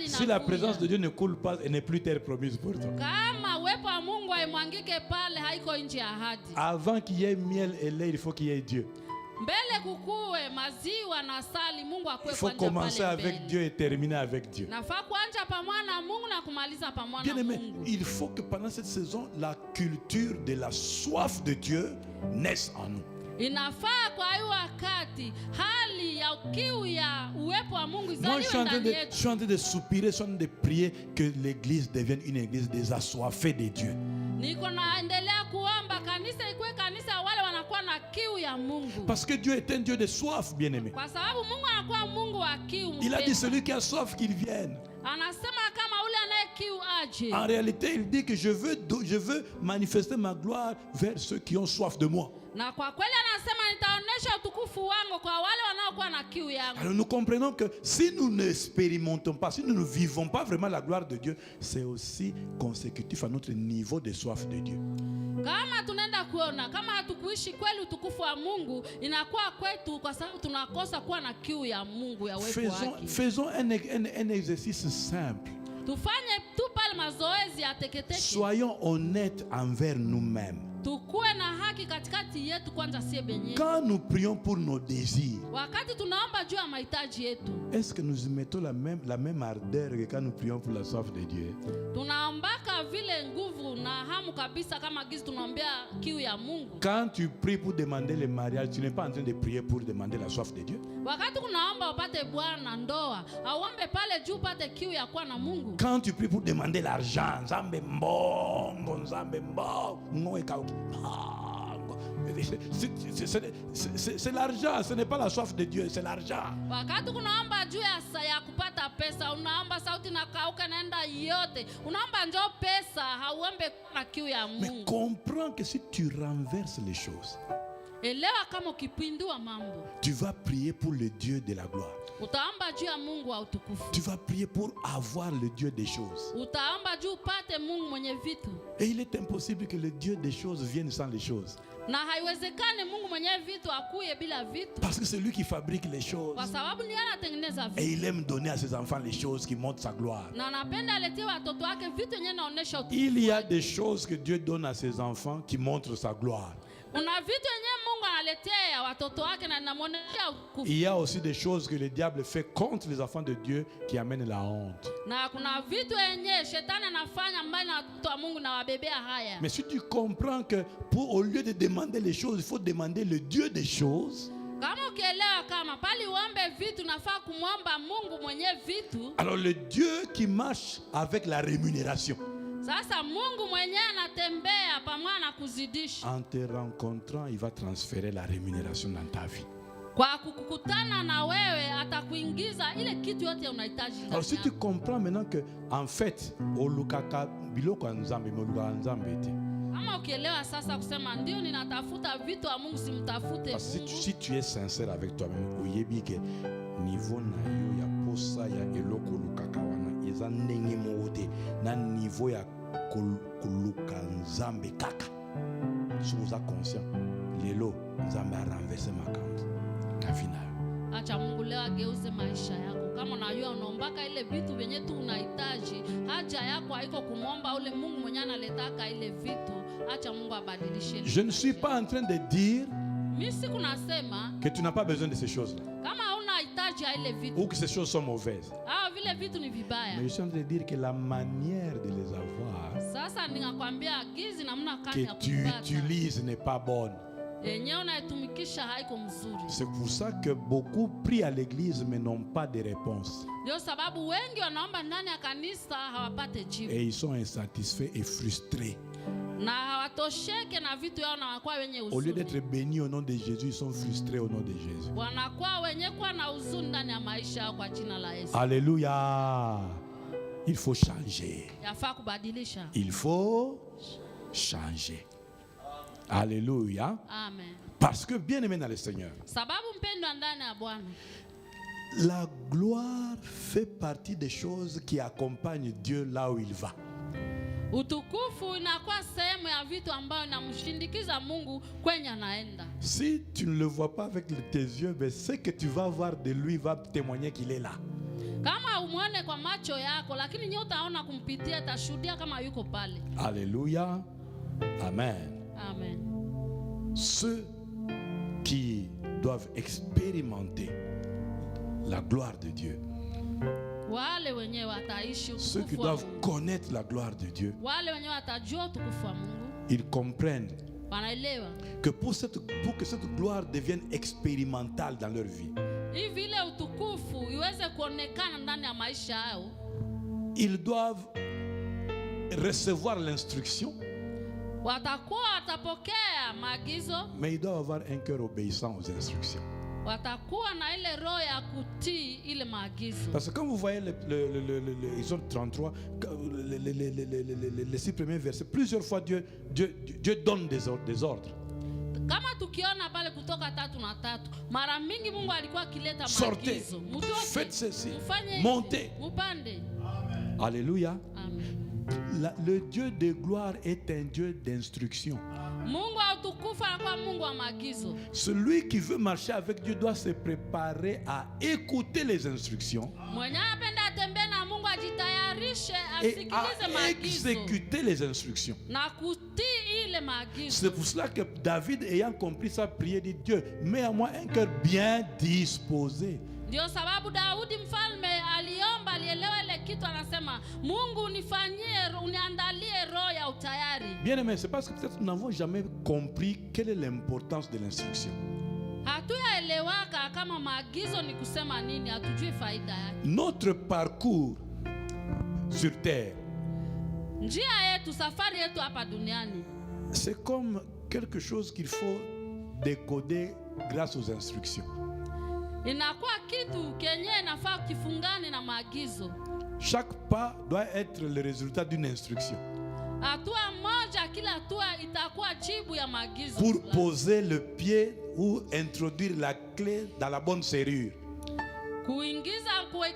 Si la présence de Dieu ne coule pas, elle n'est plus terre promise pour toi. Avant qu'il y ait miel et lait, il faut qu'il y ait Dieu. Il faut commencer avec Dieu et terminer avec Dieu. Bien aimé, il faut que pendant cette saison, la culture de la soif de Dieu naisse en nous. Moi, je suis en train de soupirer, je suis en train de prier que l'église devienne une église désassoiffée de Dieu. Parce que Dieu est un Dieu de soif, bien-aimé. Il a dit celui qui a soif qu'il vienne. En réalité, il dit que je veux manifester ma gloire vers ceux qui ont soif de moi. Alors nous comprenons que si nous n'expérimentons pas, si nous ne vivons pas vraiment la gloire de Dieu, c'est aussi consécutif à notre niveau de soif de Dieu. Faisons un exercice simple. Soyons honnêtes envers nous-mêmes. Quand nous prions pour nos désirs, est-ce que nous y mettons la même ardeur que quand nous prions pour la soif de Dieu? Quand tu pries pour demander le mariage, tu n'es pas en train de prier pour demander la soif de Dieu. Quand tu pries pour demander l'argent, c'est l'argent, ce n'est pas la soif de Dieu, c'est l'argent. Mais comprends que si tu renverses les choses, tu vas prier pour le Dieu de la gloire. Tu vas prier pour avoir le Dieu des choses. Et il est impossible que le Dieu des choses vienne sans les choses. Parce que c'est lui qui fabrique les choses. Et il aime donner à ses enfants les choses qui montrent sa gloire. Il y a des choses que Dieu donne à ses enfants qui montrent sa gloire. Il y a aussi des choses que le diable fait contre les enfants de Dieu qui amènent la honte. Mais si tu comprends que au lieu de demander les choses, il faut demander le Dieu des choses. Alors le Dieu qui marche avec la rémunération. En te rencontrant, il va transférer la rémunération dans ta vie. Alors si tu comprends maintenant que en fait, si tu es sincère avec toi-même, niveau na posa ya eloko lukaka wana eza ndenge mote na niveau ya koluka nzambe kaka. Si vous êtes conscient, lelo nzambe a renversé makambo na final. Acha Mungu leo ageuze maisha yako. kama unajua unaombaka ile vitu venye tu unahitaji, haja yako haiko kumomba ule Mungu mwenye analetaka ile vitu, acha Mungu abadilishe. Je ne suis pas en train de dire que tu n'as pas besoin de ces choses-là, ou que ces choses sont mauvaises. Mais je suis en train de dire que la manière de les avoir que tu utilises n'est pas bonne. C'est pour ça que beaucoup prient à l'église mais n'ont pas de réponse. Et ils sont insatisfaits et frustrés. Au lieu d'être bénis au nom de Jésus, ils sont frustrés au nom de Jésus. Alléluia. Il faut changer. Il faut changer. Alléluia. Amen. Parce que bien aimé dans le Seigneur, la gloire fait partie des choses qui accompagnent Dieu là où il va. Si tu ne le vois pas avec tes yeux, mais ce que tu vas voir de lui va témoigner qu'il est là. Alléluia. Amen. Amen. Ceux qui doivent expérimenter la gloire de Dieu, ceux qui doivent connaître la gloire de Dieu, ils comprennent que pour que cette gloire devienne expérimentale dans leur vie, ils doivent recevoir l'instruction, mais ils doivent avoir un cœur obéissant aux instructions. Parce que quand vous voyez Exode 33, les 6 premiers versets, plusieurs fois Dieu donne des ordres. Sortez, faites ceci, montez. Alléluia. Le Dieu de gloire est un Dieu d'instruction. Celui qui veut marcher avec Dieu doit se préparer à écouter les instructions et à exécuter les instructions. C'est pour cela que David, ayant compris ça, priait, dit: Dieu, mets à moi un cœur bien disposé. Ndio sababu Daudi mfalme aliomba, alielewa ile kitu, anasema Mungu uniandalie roho ya utayari. Bien aimé, c'est parce que peut-être nous n'avons jamais compris quelle est l'importance de l'instruction. Hatuyaelewaka kama maagizo ni kusema nini, hatujui faida yake. Notre parcours sur terre, njia yetu, safari yetu hapa duniani, c'est comme quelque chose qu'il faut décoder grâce aux instructions. Inakuwa kitu kenye nafaa kifungane na maagizo. Chaque pas doit être le résultat d'une instruction. Hatua moja, kila hatua itakuwa jibu ya maagizo. Pour poser le pied ou introduire la clé dans la bonne serrure. Kuingiza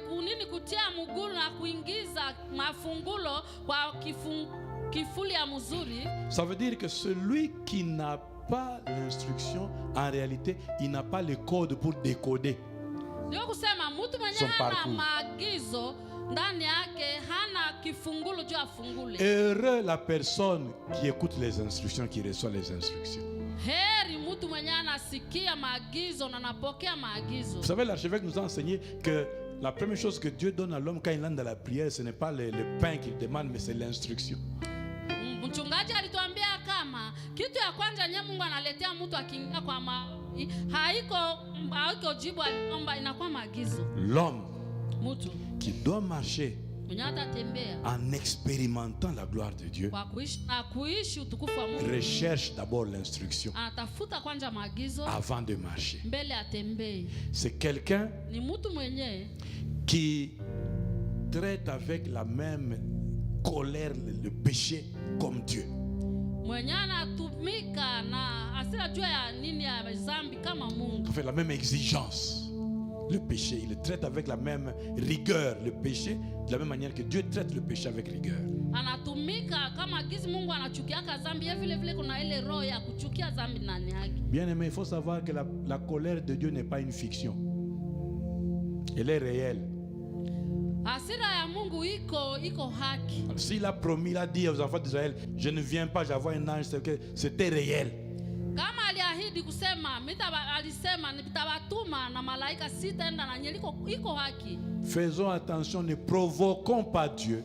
kunini, kutia mguu na kuingiza mafungulo kwa kifuli ya mzuri. Ça veut dire que celui qui n'a pas l'instruction, en réalité, il n'a pas le code pour décoder son parcours. Heureux la personne qui écoute les instructions, qui reçoit les instructions. Vous savez, l'archevêque nous a enseigné que la première chose que Dieu donne à l'homme quand il entre dans la prière, ce n'est pas le pain qu'il demande, mais c'est l'instruction. Mchungaji alituambia kama kitu ya kwanza nye Mungu analetea mtu akiingia kwa haiko jibu aliomba, inakuwa maagizo. L'homme qui doit marcher en expérimentant la gloire de Dieu recherche d'abord l'instruction avant de marcher. C'est quelqu'un qui traite avec la même colère le péché comme Dieu. Fait la même exigence. Le péché, il le traite avec la même rigueur, le péché, de la même manière que Dieu traite le péché avec rigueur. Bien aimé, il faut savoir que la colère de Dieu n'est pas une fiction. Elle est réelle. S'il a promis, il a dit aux enfants d'Israël, je ne viens pas, j'envoie un ange, c'était réel. Faisons attention, ne provoquons pas Dieu.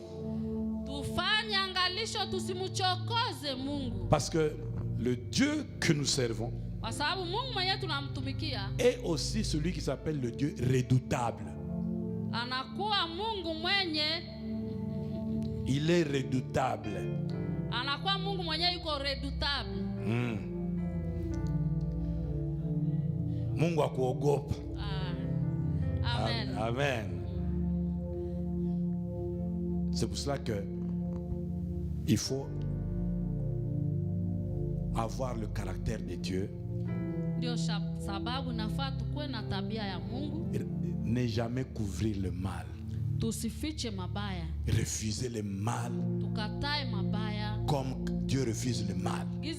Parce que le Dieu que nous servons est aussi celui qui s'appelle le Dieu redoutable. Il est redoutable. Mungu akuogopa. Amen. Amen. C'est pour cela que il faut avoir le caractère de Dieu. Ne jamais couvrir le mal. Refuser le mal comme Dieu refuse le mal. Il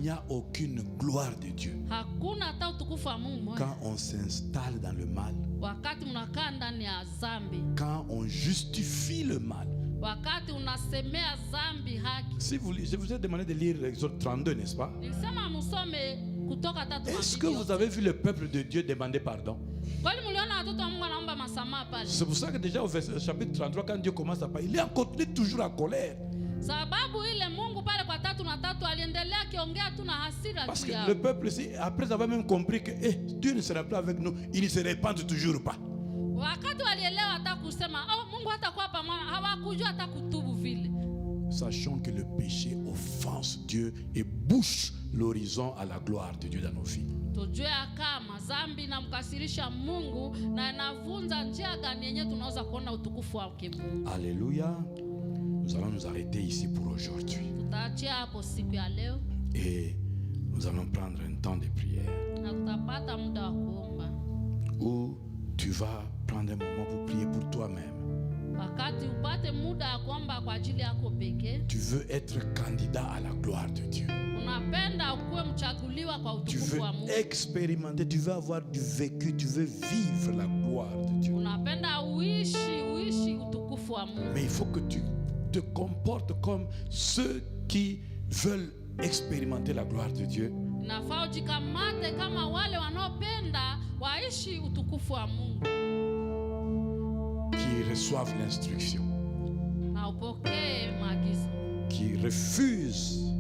n'y a aucune gloire de Dieu quand on s'installe dans le mal, quand on justifie le mal. Si vous, je vous ai demandé de lire l'Exode 32, n'est-ce pas? Est-ce que vous avez vu le peuple de Dieu demander pardon? C'est pour ça que déjà au chapitre 33, quand Dieu commence à parler, il est en continu toujours en colère. Parce que le peuple, après avoir même compris que Dieu ne sera plus avec nous, il ne se répand toujours pas. Sachons que le péché offense Dieu et bouche l'horizon à la gloire de Dieu dans nos vies. Alléluia. Nous allons nous arrêter ici pour aujourd'hui. Et nous allons prendre un temps de prière où tu vas prendre un moment pour prier pour toi-même. Tu veux être candidat à la gloire de Dieu. Tu veux expérimenter, tu veux avoir du vécu, tu veux vivre la gloire de Dieu. Mais il faut que tu te comportes comme ceux qui veulent expérimenter la gloire de Dieu. Qui reçoivent l'instruction, qui refusent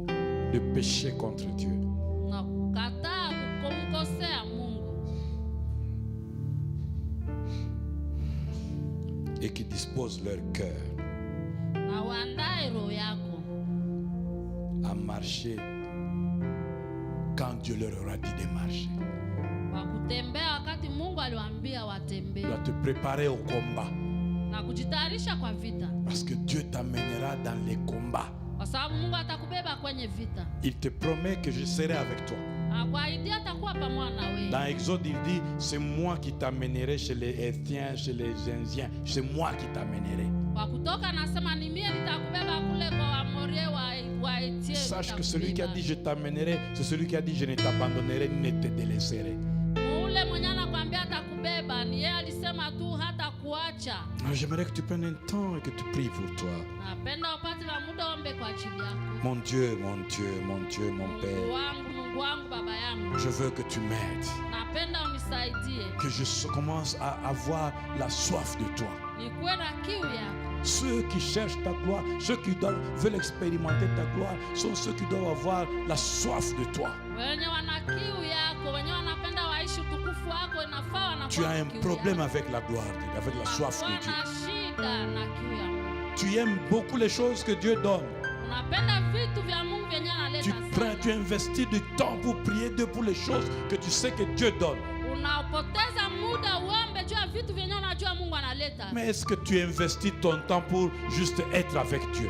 de pécher contre Dieu, et qui disposent leur cœur à marcher quand Dieu leur aura dit de marcher. Tu dois te préparer au combat. Parce que Dieu t'amènera dans les combats. Il te promet que je serai avec toi. Dans Exode, il dit, c'est moi qui t'amènerai chez les Héthiens, chez les Indiens. C'est moi qui t'amènerai. Sache que celui qui a dit je t'amènerai, c'est celui qui a dit je ne t'abandonnerai, ne te délaisserai. J'aimerais que tu prennes un temps et que tu pries pour toi. Mon Dieu, mon Dieu, mon Dieu, mon Père, je veux que tu m'aides, que je commence à avoir la soif de toi. Ceux qui cherchent ta gloire, ceux qui veulent expérimenter ta gloire, sont ceux qui doivent avoir la soif de toi. Tu as un problème avec la gloire, avec la soif de Dieu. Tu aimes beaucoup les choses que Dieu donne. Tu investis du temps pour prier Dieu pour les choses que tu sais que Dieu donne. Mais est-ce que tu investis ton temps pour juste être avec Dieu?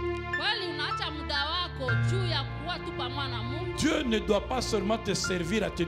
Dieu ne doit pas seulement te servir à te